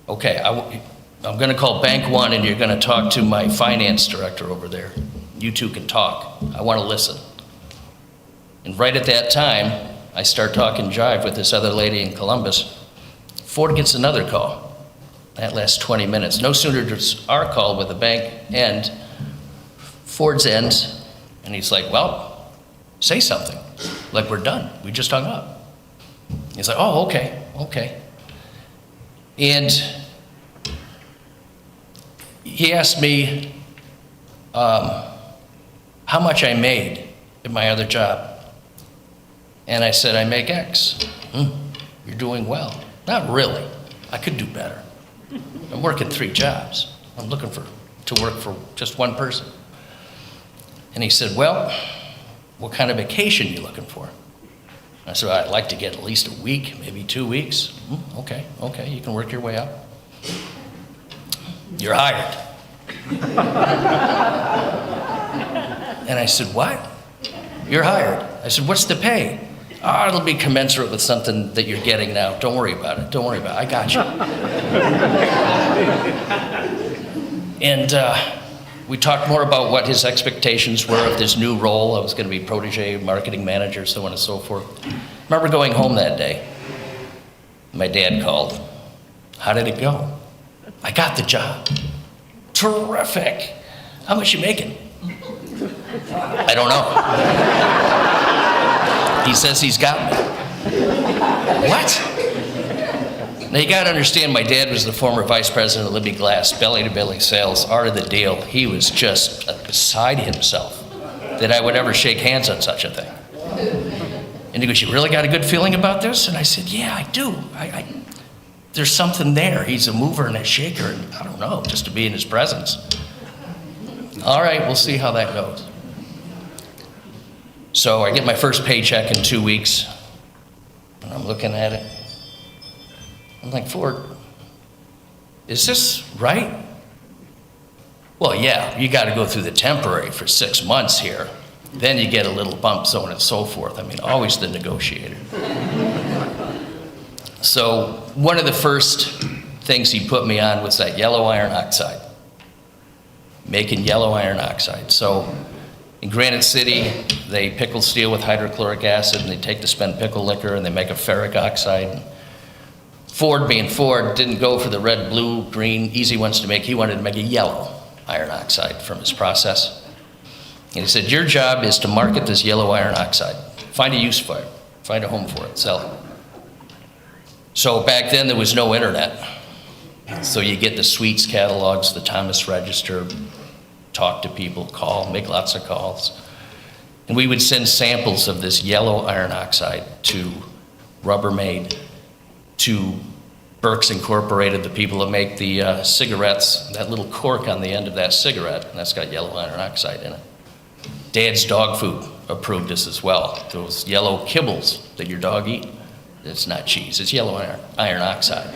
Okay, I'm going to call Bank One, and you're going to talk to my finance director over there. You two can talk. I want to listen. And right at that time, I start talking jive with this other lady in Columbus. Ford gets another call. That lasts 20 minutes. No sooner does our call with the bank end, Ford's ends, and he's like, well, say something. Like, we're done. We just hung up. He's like, oh, okay. And he asked me how much I made at my other job. And I said, I make X. You're doing well. Not really. I could do better. I'm working 3 jobs. I'm looking to work for just one person. And he said, well, what kind of vacation are you looking for? I said, I'd like to get at least a week, maybe 2 weeks. Okay, you can work your way up. You're hired. And I said, what? You're hired. I said, what's the pay? Oh, it'll be commensurate with something that you're getting now. Don't worry about it. I got you. And we talked more about what his expectations were of this new role. I was going to be protege, marketing manager, so on and so forth. I remember going home that day. My dad called. How did it go? I got the job. Terrific. How much you making? I don't know. He says he's got me. What? Now you got to understand, my dad was the former vice president of Libbey Glass, belly-to-belly sales, art of the deal. He was just beside himself that I would ever shake hands on such a thing. And he goes, you really got a good feeling about this? And I said, yeah, I do. There's something there. He's a mover and a shaker, and I don't know, just to be in his presence. All right, we'll see how that goes. So I get my first paycheck in 2 weeks, and I'm looking at it. I'm like, Ford, is this right? Well, yeah, you got to go through the temporary for 6 months here. Then you get a little bump, so on and so forth. I mean, always the negotiator. So one of the first things he put me on was that yellow iron oxide, making yellow iron oxide. So in Granite City, they pickle steel with hydrochloric acid, and they take the spent pickle liquor, and they make a ferric oxide. Ford, being Ford, didn't go for the red, blue, green, easy ones to make. He wanted to make a yellow iron oxide from his process. And he said, your job is to market this yellow iron oxide. Find a use for it. Find a home for it. Sell it. So back then, there was no internet. So you get the Sweets catalogs, the Thomas Register, talk to people, call, make lots of calls. And we would send samples of this yellow iron oxide to Rubbermaid, to Burke's Incorporated, the people that make the cigarettes, that little cork on the end of that cigarette, and that's got yellow iron oxide in it. Dad's Dog Food approved this as well. Those yellow kibbles that your dog eat, it's not cheese, it's yellow iron oxide.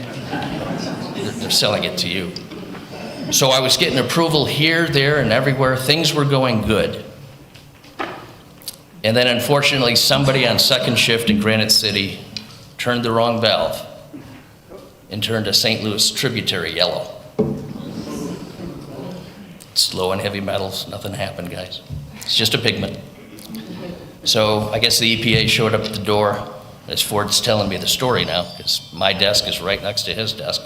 They're selling it to you. So I was getting approval here, there, and everywhere. Things were going good. And then unfortunately, somebody on second shift in Granite City turned the wrong valve and turned a St. Louis tributary yellow. It's low in heavy metals, nothing happened, guys. It's just a pigment. So I guess the EPA showed up at the door, as Ford's telling me the story now, because my desk is right next to his desk.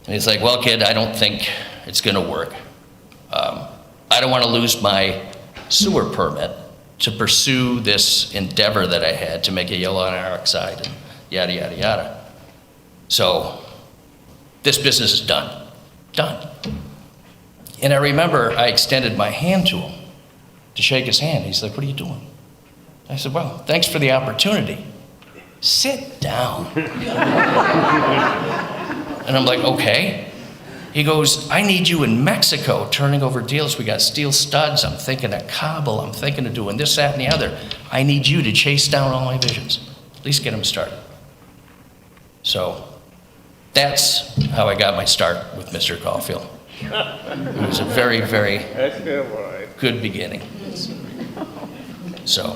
And he's like, well, kid, I don't think it's going to work. I don't want to lose my sewer permit to pursue this endeavor that I had to make a yellow iron oxide and yada, yada, yada. So this business is done. Done. And I remember I extended my hand to him to shake his hand. He's like, what are you doing? I said, well, thanks for the opportunity. Sit down. And I'm like, okay. He goes, I need you in Mexico turning over deals. We got steel studs. I'm thinking of Kabul. I'm thinking of doing this, that, and the other. I need you to chase down all my visions. At least get them started. So that's how I got my start with Mr. Cauffiel. It was a very, very good beginning. So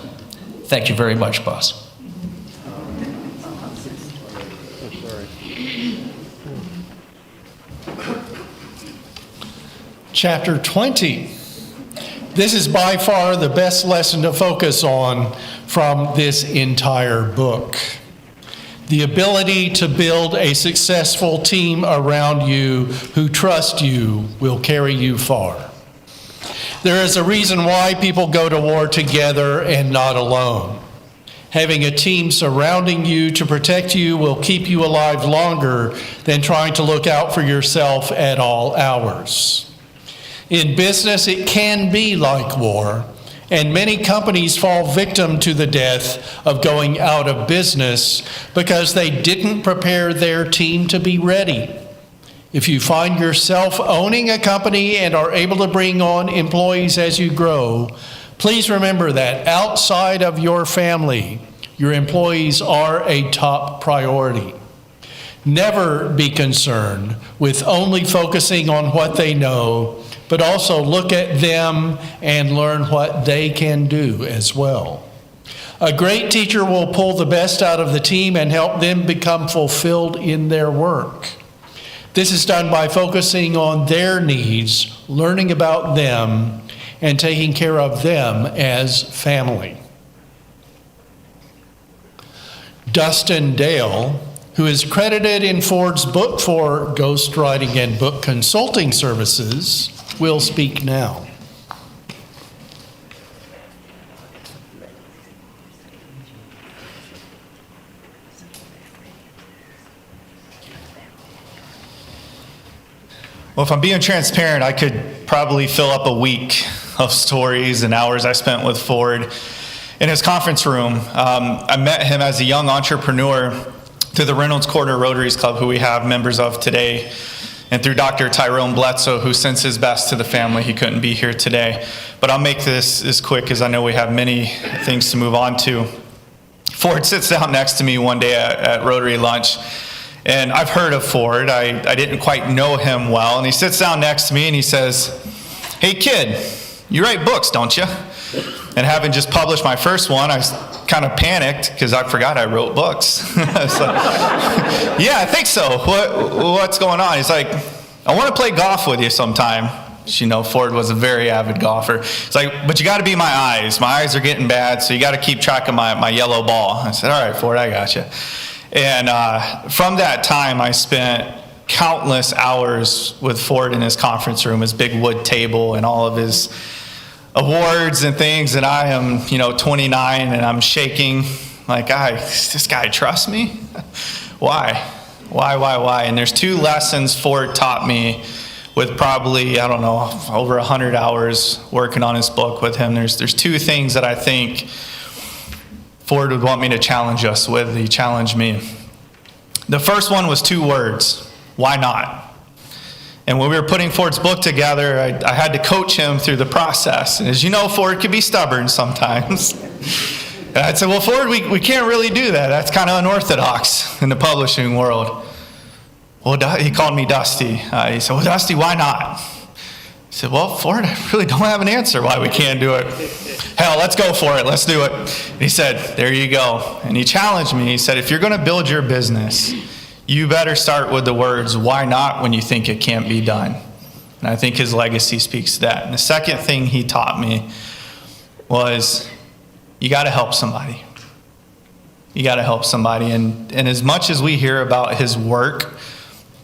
thank you very much, boss. Chapter 20. This is by far the best lesson to focus on from this entire book. The ability to build a successful team around you who trust you will carry you far. There is a reason why people go to war together and not alone. Having a team surrounding you to protect you will keep you alive longer than trying to look out for yourself at all hours. In business, it can be like war, and many companies fall victim to the death of going out of business because they didn't prepare their team to be ready. If you find yourself owning a company and are able to bring on employees as you grow, please remember that outside of your family, your employees are a top priority. Never be concerned with only focusing on what they know, but also look at them and learn what they can do as well. A great teacher will pull the best out of the team and help them become fulfilled in their work. This is done by focusing on their needs, learning about them, and taking care of them as family. Dustin Dale, who is credited in Ford's book for ghostwriting and book consulting services, will speak now. Well, if I'm being transparent, I could probably fill up a week of stories and hours I spent with Ford in his conference room. I met him as a young entrepreneur through the Reynolds Corner Rotaries Club, who we have members of today, and through Dr. Tyrone Bledsoe, who sends his best to the family. He couldn't be here today. But I'll make this as quick as I know we have many things to move on to. Ford sits down next to me one day at Rotary lunch, and I've heard of Ford. I didn't quite know him well. And he sits down next to me and he says, "Hey kid, you write books, don't you?" And having just published my first one, I kind of panicked because I forgot I wrote books. I was like, "Yeah, I think so. What's going on?" He's like, "I want to play golf with you sometime." You know, Ford was a very avid golfer. It's like, "But you got to be my eyes. My eyes are getting bad, so you got to keep track of my yellow ball." I said, "All right, Ford, I got you." And from that time, I spent countless hours with Ford in his conference room, his big wood table, and all of his awards and things. And I am, 29, and I'm shaking like, does this guy trust me? Why? And there's two lessons Ford taught me with probably, over 100 hours working on his book with him. There's two things that I think Ford would want me to challenge us with. He challenged me. The first one was two words: why not? And when we were putting Ford's book together, I had to coach him through the process. And as you know, Ford can be stubborn sometimes. And I'd say, "Well, Ford, we can't really do that. That's kind of unorthodox in the publishing world." Well, he called me Dusty. He said, "Well, Dusty, why not?" I said, "Well, Ford, I really don't have an answer why we can't do it." "Hell, let's go for it. Let's do it." And he said, "There you go." And he challenged me. He said, "If you're going to build your business, you better start with the words, why not, when you think it can't be done." And I think his legacy speaks to that. And the second thing he taught me was, you got to help somebody. You got to help somebody. And as much as we hear about his work,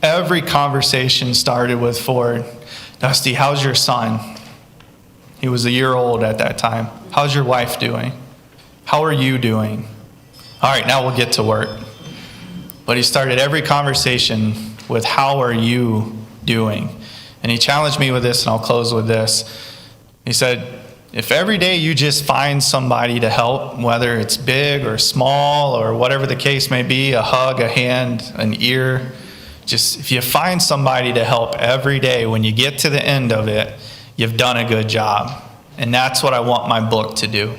every conversation started with Ford. "Dusty, how's your son?" He was a year old at that time. "How's your wife doing? How are you doing?" "All right, now we'll get to work." But he started every conversation with, "How are you doing?" And he challenged me with this, and I'll close with this. He said, if every day you just find somebody to help, whether it's big or small or whatever the case may be, a hug, a hand, an ear, Just if you find somebody to help every day, when you get to the end of it, you've done a good job. And that's what I want my book to do.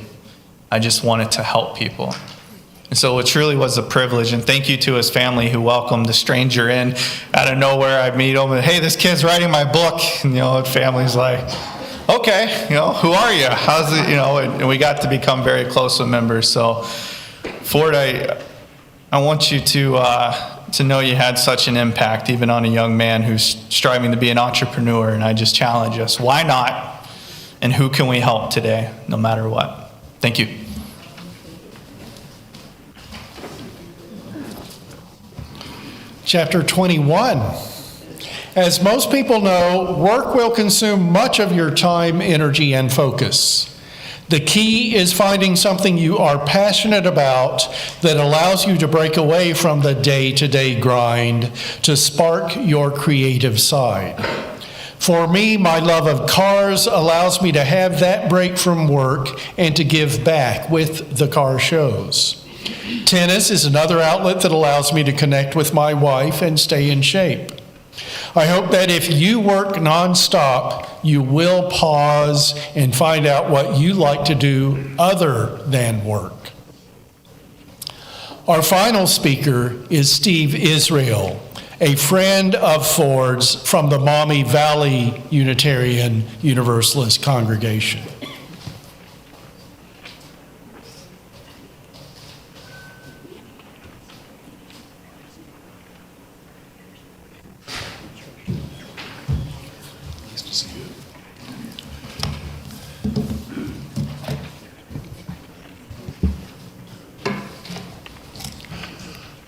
I just want it to help people. And so it truly was a privilege. And thank you to his family who welcomed the stranger in out of nowhere. I meet him and, hey, this kid's writing my book. And, the family's like, okay, who are you? How's it, and we got to become very close with members. So Ford, I want you to know you had such an impact, even on a young man who's striving to be an entrepreneur. And I just challenge us, why not? And who can we help today, no matter what? Thank you. Chapter 21. As most people know, work will consume much of your time, energy, and focus. The key is finding something you are passionate about that allows you to break away from the day-to-day grind to spark your creative side. For me, my love of cars allows me to have that break from work and to give back with the car shows. Tennis is another outlet that allows me to connect with my wife and stay in shape. I hope that if you work nonstop, you will pause and find out what you like to do other than work. Our final speaker is Steve Israel, a friend of Ford's from the Maumee Valley Unitarian Universalist congregation.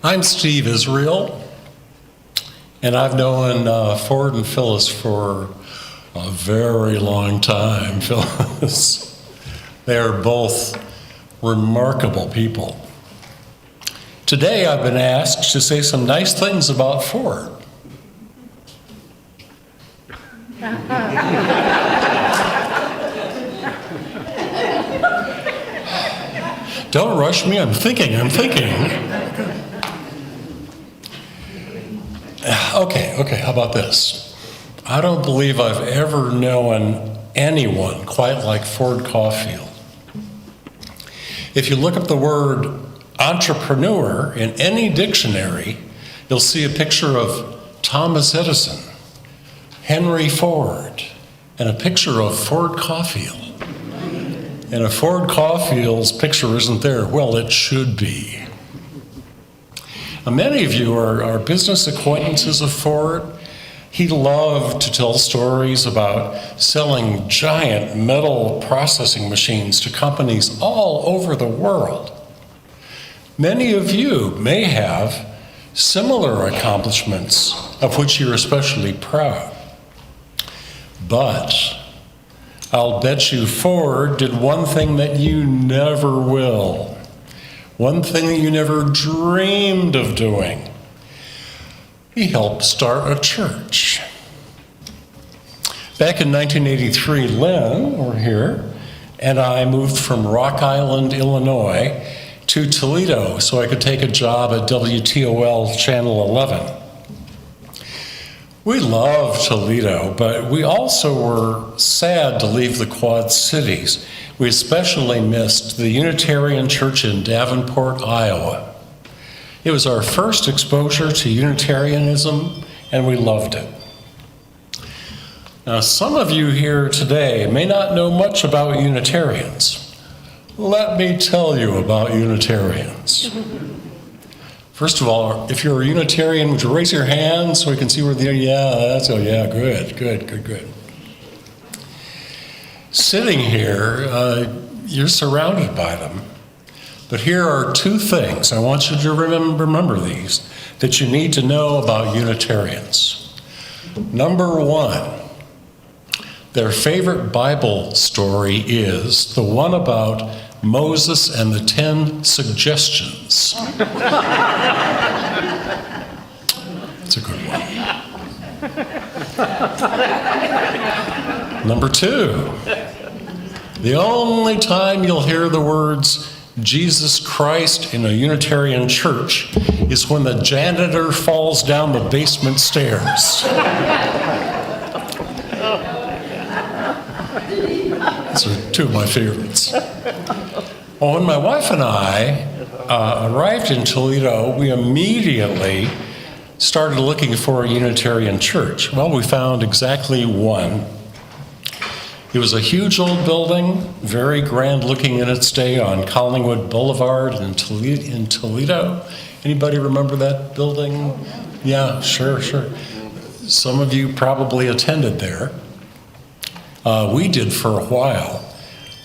I'm Steve Israel, and I've known Ford and Phyllis for a very long time. Phyllis, they are both remarkable people. Today I've been asked to say some nice things about Ford. Don't rush me, I'm thinking. Okay, how about this? I don't believe I've ever known anyone quite like Ford Cauffiel. If you look up the word entrepreneur in any dictionary, you'll see a picture of Thomas Edison, Henry Ford, and a picture of Ford Cauffiel. And if Ford Cauffiel's picture isn't there, well, it should be. Now, many of you are business acquaintances of Ford. He loved to tell stories about selling giant metal processing machines to companies all over the world. Many of you may have similar accomplishments of which you're especially proud. But I'll bet you Ford did one thing that you never will. One thing that you never dreamed of doing. He helped start a church. Back in 1983, Lynn, over here, and I moved from Rock Island, Illinois, to Toledo so I could take a job at WTOL Channel 11. We loved Toledo, but we also were sad to leave the Quad Cities. We especially missed the Unitarian Church in Davenport, Iowa. It was our first exposure to Unitarianism, and we loved it. Now, some of you here today may not know much about Unitarians. Let me tell you about Unitarians. First of all, if you're a Unitarian, would you raise your hand so we can see where the, good. Sitting here, you're surrounded by them. But here are two things, I want you to remember these, that you need to know about Unitarians. Number one, their favorite Bible story is the one about Moses and the 10 suggestions. It's a good one. Number two, the only time you'll hear the words Jesus Christ in a Unitarian church is when the janitor falls down the basement stairs. Those are two of my favorites. Well, when my wife and I arrived in Toledo, we immediately started looking for a Unitarian church. Well, we found exactly one. It was a huge old building, very grand looking in its day, on Collingwood Boulevard in Toledo. Anybody remember that building? Yeah, sure. Some of you probably attended there. We did for a while.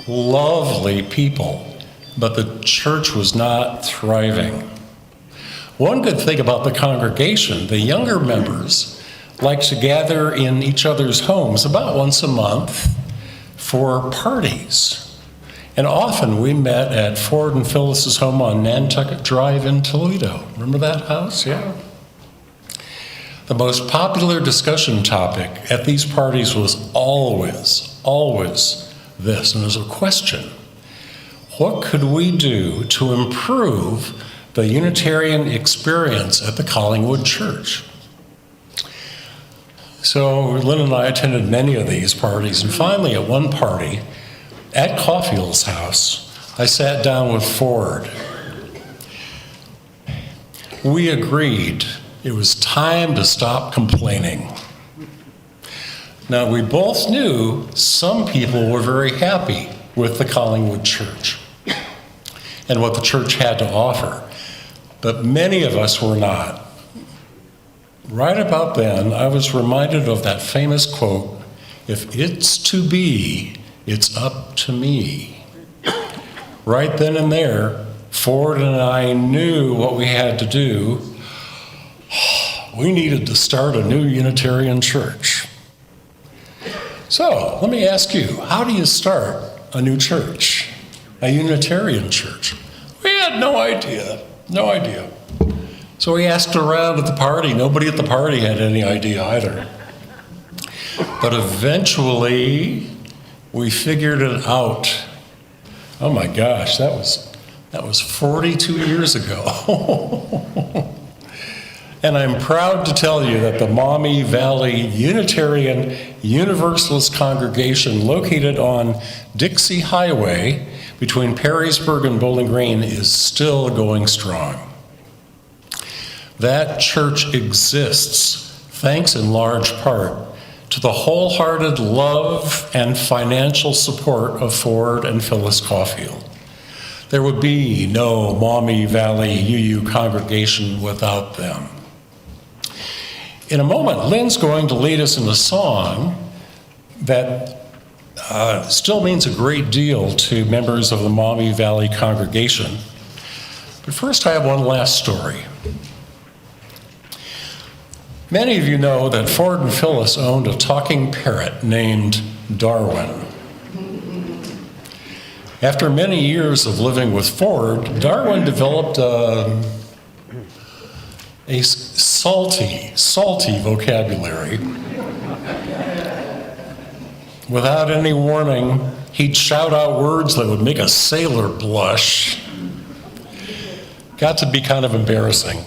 Lovely people, but the church was not thriving. One good thing about the congregation, the younger members liked to gather in each other's homes about once a month for parties. And often we met at Ford and Phyllis's home on Nantucket Drive in Toledo. Remember that house? Yeah. The most popular discussion topic at these parties was always this, and it was a question: what could we do to improve the Unitarian experience at the Collingwood Church? So Lynn and I attended many of these parties, and finally at one party, at Cauffiel's house, I sat down with Ford. We agreed it was time to stop complaining. Now, we both knew some people were very happy with the Collingwood Church and what the church had to offer, but many of us were not. Right about then, I was reminded of that famous quote, "If it's to be, it's up to me." Right then and there, Ford and I knew what we had to do. We needed to start a new Unitarian church. So, let me ask you, how do you start a new church, a Unitarian church? We had no idea. So we asked around at the party. Nobody at the party had any idea either. But eventually, we figured it out. Oh my gosh, that was 42 years ago. And I'm proud to tell you that the Maumee Valley Unitarian Universalist congregation, located on Dixie Highway between Perrysburg and Bowling Green, is still going strong. That church exists thanks in large part to the wholehearted love and financial support of Ford and Phyllis Cauffiel. There would be no Maumee Valley UU congregation without them. In a moment, Lynn's going to lead us in a song that still means a great deal to members of the Maumee Valley congregation. But first, I have one last story. Many of you know that Ford and Phyllis owned a talking parrot named Darwin. After many years of living with Ford, Darwin developed a salty vocabulary. Without any warning, he'd shout out words that would make a sailor blush. Got to be kind of embarrassing,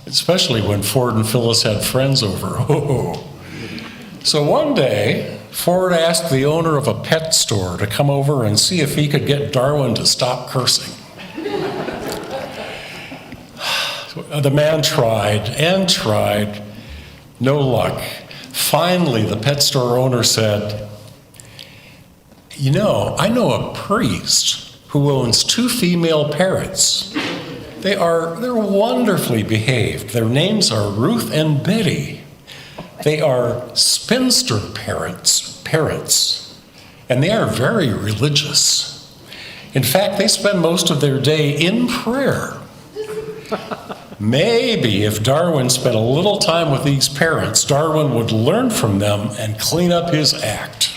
especially when Ford and Phyllis had friends over. So one day, Ford asked the owner of a pet store to come over and see if he could get Darwin to stop cursing. The man tried and tried, no luck. Finally, the pet store owner said, "You know, I know a priest who owns 2 female parrots. They're wonderfully behaved. Their names are Ruth and Betty. They are spinster parrots, and they are very religious. In fact, they spend most of their day in prayer. Maybe if Darwin spent a little time with these parrots, Darwin would learn from them and clean up his act."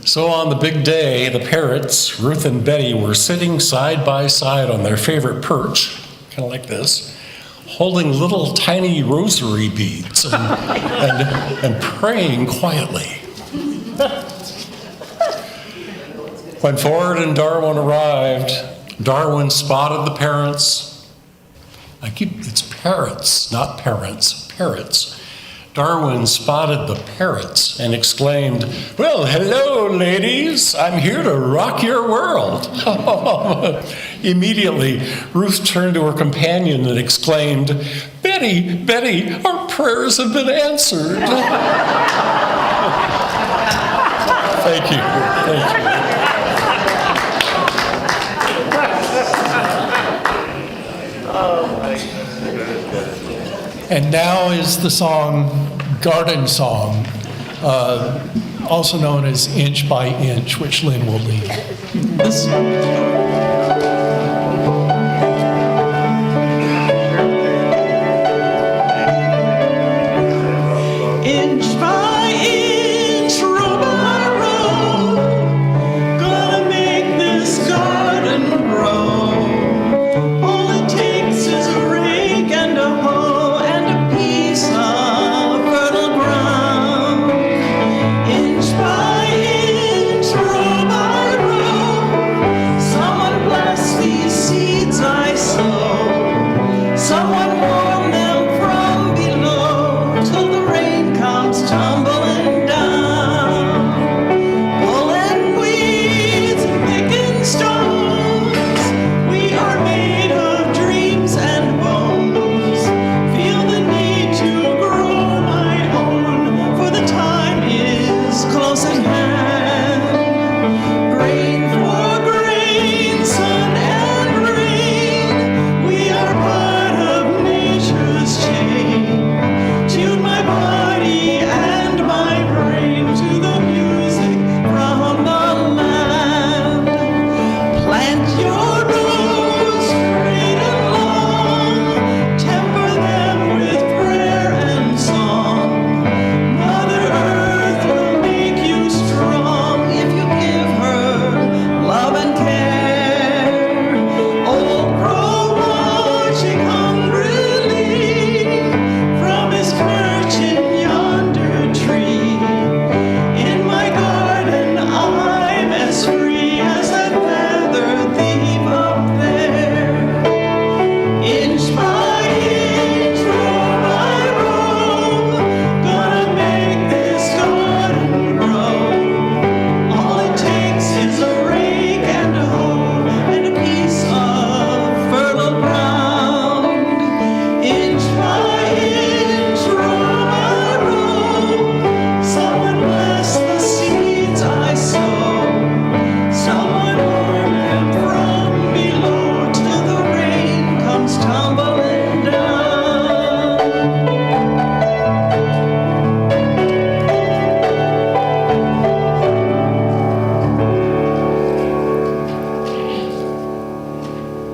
So on the big day, the parrots, Ruth and Betty, were sitting side by side on their favorite perch, kind of like this, holding little tiny rosary beads and praying quietly. When Ford and Darwin arrived, Darwin spotted the parrots. It's parrots, not parents, parrots. Darwin spotted the parrots and exclaimed, "Well, hello, ladies. I'm here to rock your world." Immediately, Ruth turned to her companion and exclaimed, "Betty, Betty, our prayers have been answered." Thank you. Thank you. And now is the song Garden Song, also known as Inch by Inch, which Lynn will lead. Inch by inch, row by row, gonna make this garden grow. All it takes is a rake and a hoe and a piece of fertile ground. Inch by inch, row by row, someone bless these seeds I sow. Someone warm them from below till the rain comes tumbling down. Pulling weeds and picking stones, we are made of dreams and bones. Feel the need to grow my own, for the time is close at hand. Grain for grain, sun and rain, we are part of nature's chain. Tune my body and my brain to the music from the land. Plant your rose straight and long, temper them with prayer and song. Mother Earth will make you strong if you give her love and care. Old Crow watching hungrily from his perch in yonder tree. In my garden I'm as free as that feathered thief up there. Inch by inch, row by row, gonna make this garden grow. All it takes is a rake and a hoe and a piece of fertile ground. Inch by inch, row by row, someone bless the seeds I sow. Someone warm them from below till the rain comes tumbling down.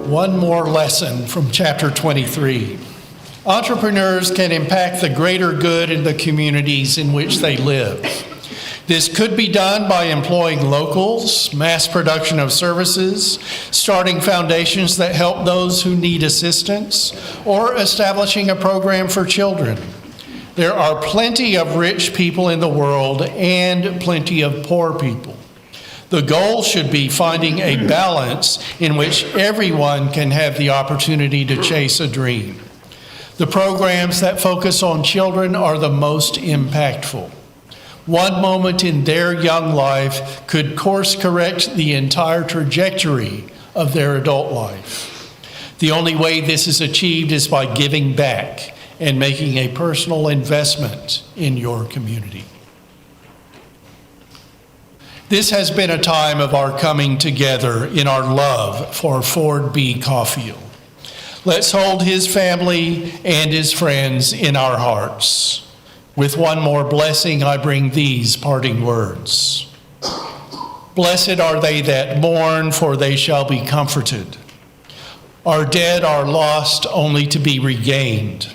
One more lesson from chapter 23. Entrepreneurs can impact the greater good in the communities in which they live. This could be done by employing locals, mass production of services, starting foundations that help those who need assistance, or establishing a program for children. There are plenty of rich people in the world and plenty of poor people. The goal should be finding a balance in which everyone can have the opportunity to chase a dream. The programs that focus on children are the most impactful. One moment in their young life could course correct the entire trajectory of their adult life. The only way this is achieved is by giving back and making a personal investment in your community. This has been a time of our coming together in our love for Ford B. Cauffiel. Let's hold his family and his friends in our hearts. With one more blessing, I bring these parting words. Blessed are they that mourn, for they shall be comforted. Our dead are lost only to be regained.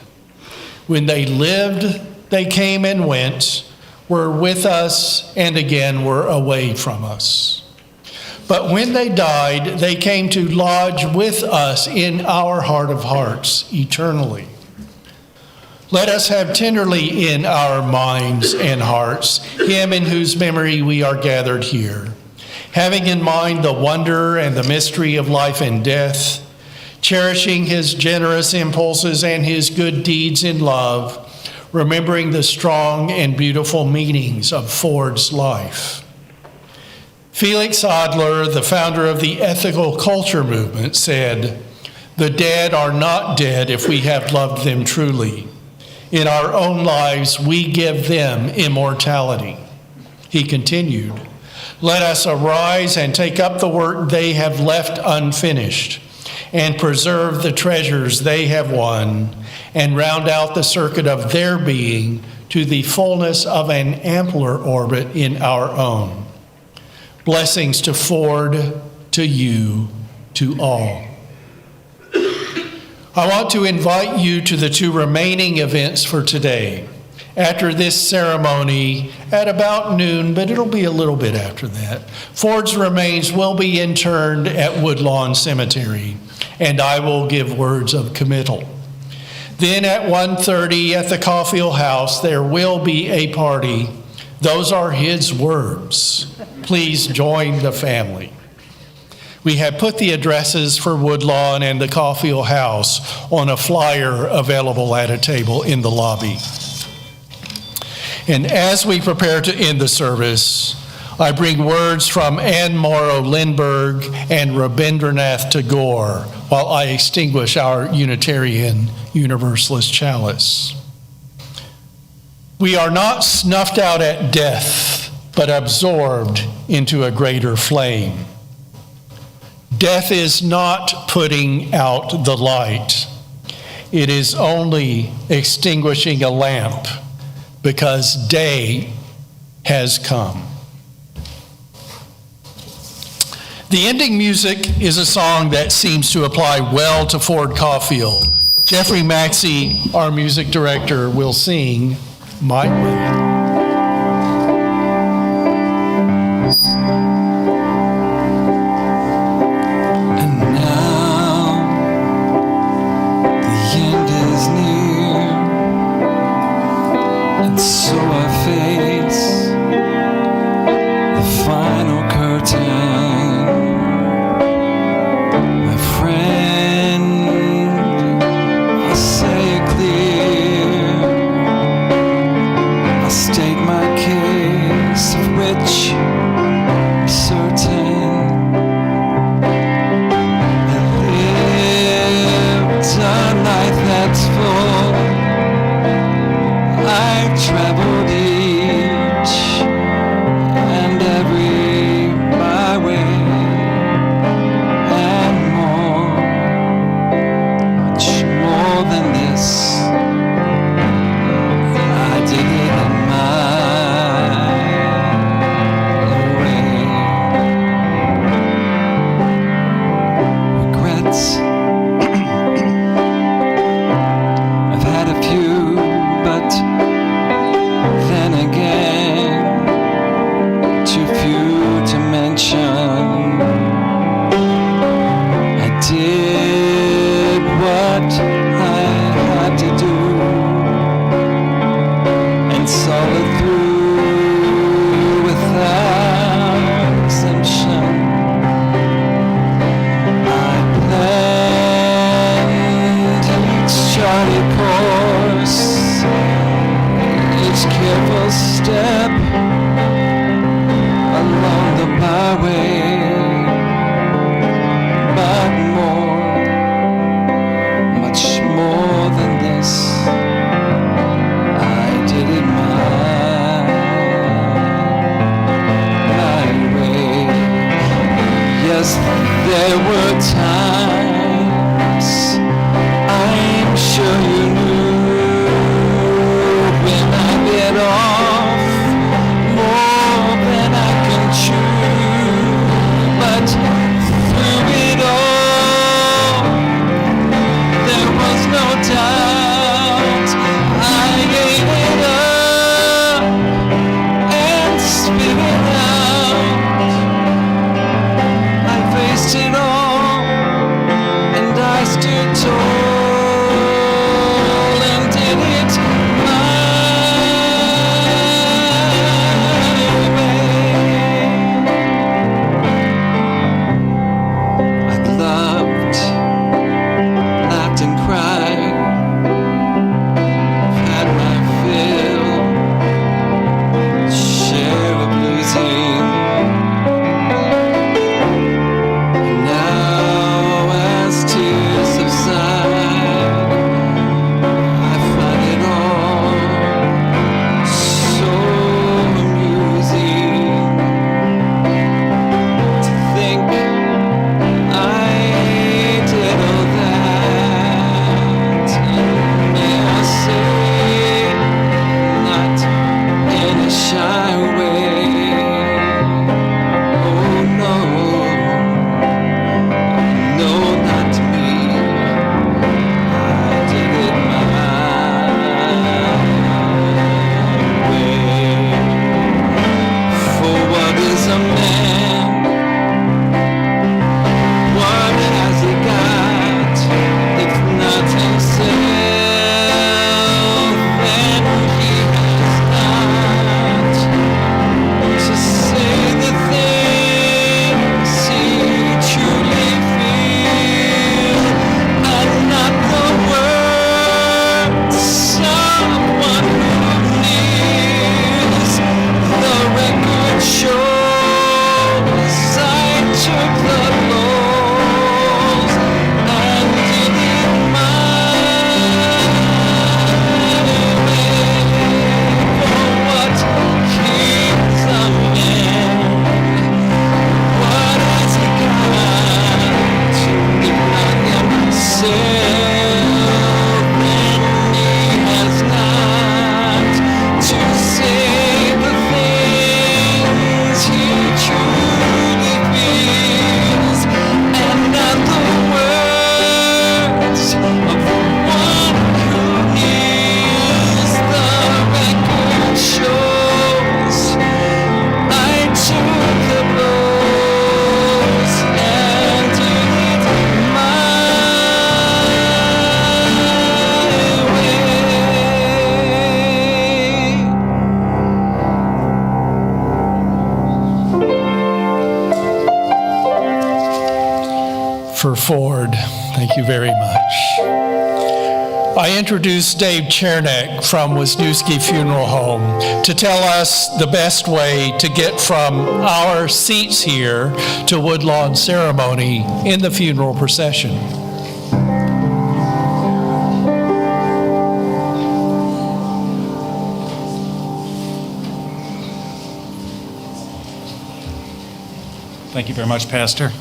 When they lived, they came and went, were with us, and again were away from us. But when they died, they came to lodge with us in our heart of hearts eternally. Let us have tenderly in our minds and hearts him in whose memory we are gathered here. Having in mind the wonder and the mystery of life and death, cherishing his generous impulses and his good deeds in love, remembering the strong and beautiful meanings of Ford's life. Felix Adler, the founder of the ethical culture movement, said, "The dead are not dead if we have loved them truly. In our own lives, we give them immortality." He continued, "Let us arise and take up the work they have left unfinished, and preserve the treasures they have won, and round out the circuit of their being to the fullness of an ampler orbit in our own. Blessings to Ford, to you, to all." I want to invite you to the two remaining events for today. After this ceremony, at about noon, but it'll be a little bit after that, Ford's remains will be interned at Woodlawn Cemetery, and I will give words of committal. Then at 1:30 at the Cauffiel house, there will be a party. Those are his words. Please join the family. We have put the addresses for Woodlawn and the Cauffiel house on a flyer available at a table in the lobby. And as we prepare to end the service, I bring words from Anne Morrow Lindbergh and Rabindranath Tagore while I extinguish our Unitarian Universalist chalice. We are not snuffed out at death, but absorbed into a greater flame. Death is not putting out the light. It is only extinguishing a lamp, because day has come. The ending music is a song that seems to apply well to Ford Cauffiel. Jeffrey Maxey, our music director, will sing "My Way." took the blows and did it my way. For what keeps a man? What has he got to deny himself? And he has not to say the things he truly feels, and not the words of one who is. The record shows I took the blows and did it my way. For Ford, thank you very much. I introduced Dave Chernak from Wisniewski Funeral Home to tell us the best way to get from our seats here to Woodlawn ceremony in the funeral procession. Thank you very much, Pastor.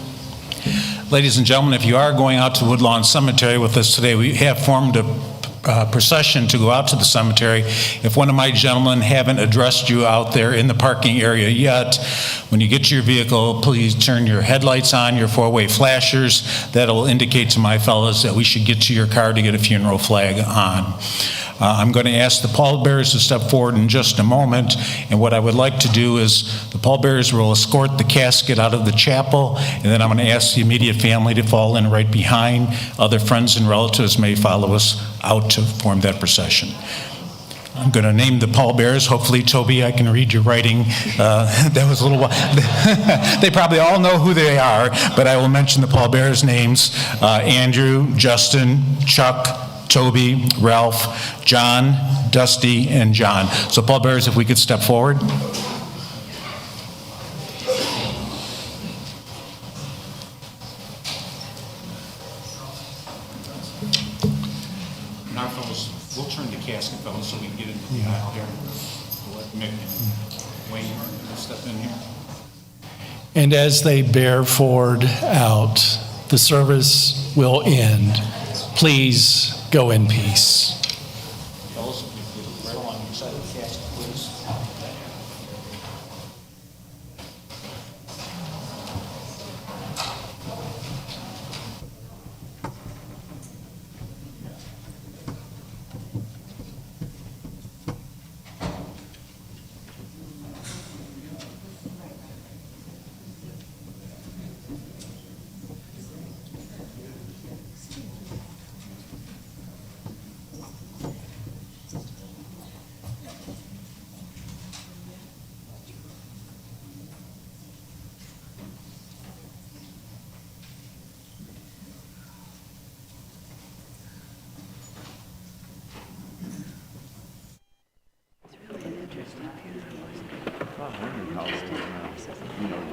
Ladies and gentlemen, if you are going out to Woodlawn Cemetery with us today, we have formed a procession to go out to the cemetery. If one of my gentlemen haven't addressed you out there in the parking area yet, when you get to your vehicle, please turn your headlights on, your four-way flashers. That'll indicate to my fellows that we should get to your car to get a funeral flag on. I'm going to ask the pallbearers to step forward in just a moment, and what I would like to do is the pallbearers will escort the casket out of the chapel, and then I'm going to ask the immediate family to fall in right behind. Other friends and relatives may follow us out to form that procession. I'm going to name the pallbearers. Hopefully, Toby, I can read your writing. That was a little while. They probably all know who they are, but I will mention the pallbearers' names. Andrew, Justin, Chuck, Toby, Ralph, John, Dusty, and John. So pallbearers, if we could step forward. And our fellows, we'll turn the casket, fellows, so we can get into the aisle here. We'll let Mick and Wayne step in here. And as they bear Ford out, the service will end. Please go in peace. Fellows, if you could right along your side of the casket, please.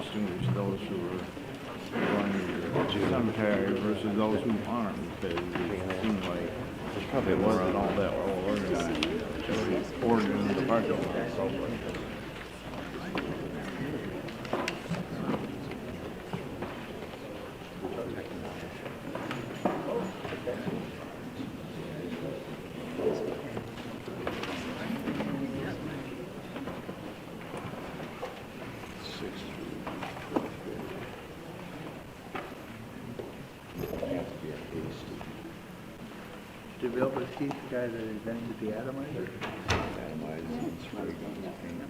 Distinguish those who are going to the cemetery versus those who aren't, because it seems like it wasn't all that well organized. Organized in the parking lot. To be able to see the guy that invented the atomizer? Atomizer, it's really going to paint.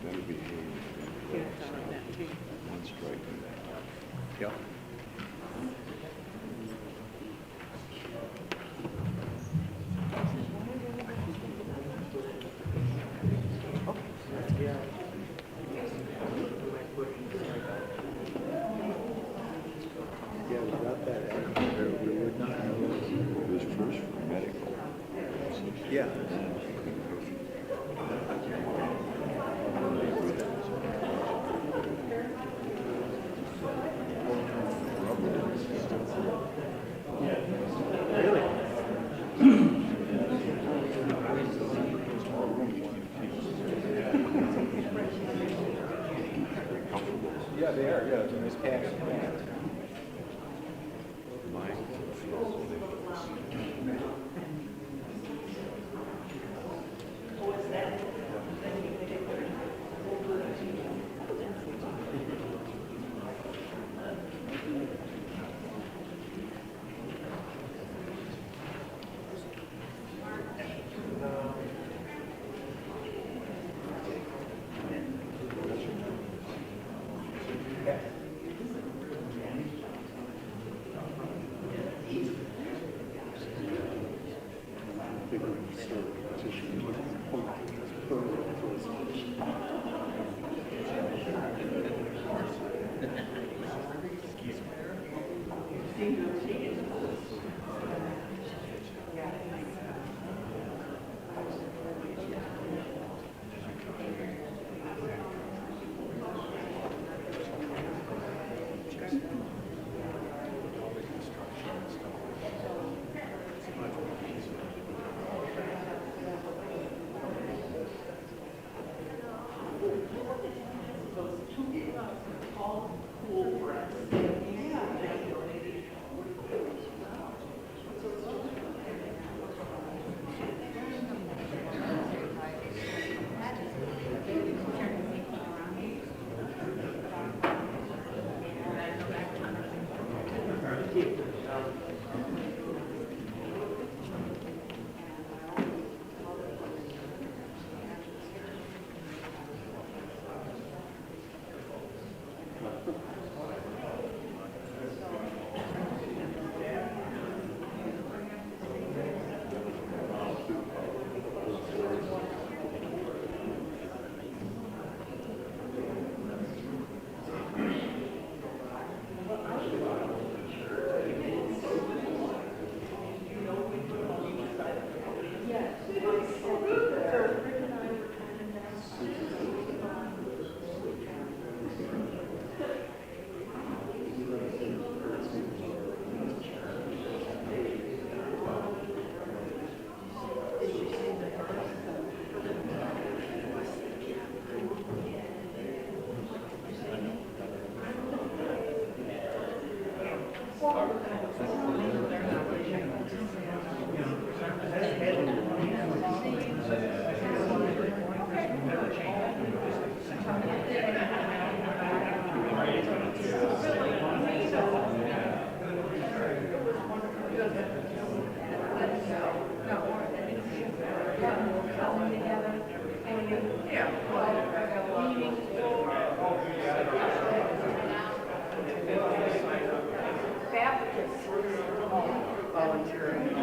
Better behave. One strike. Yep. Yeah. Yeah, they are, yeah, it's a nice package. Volunteering.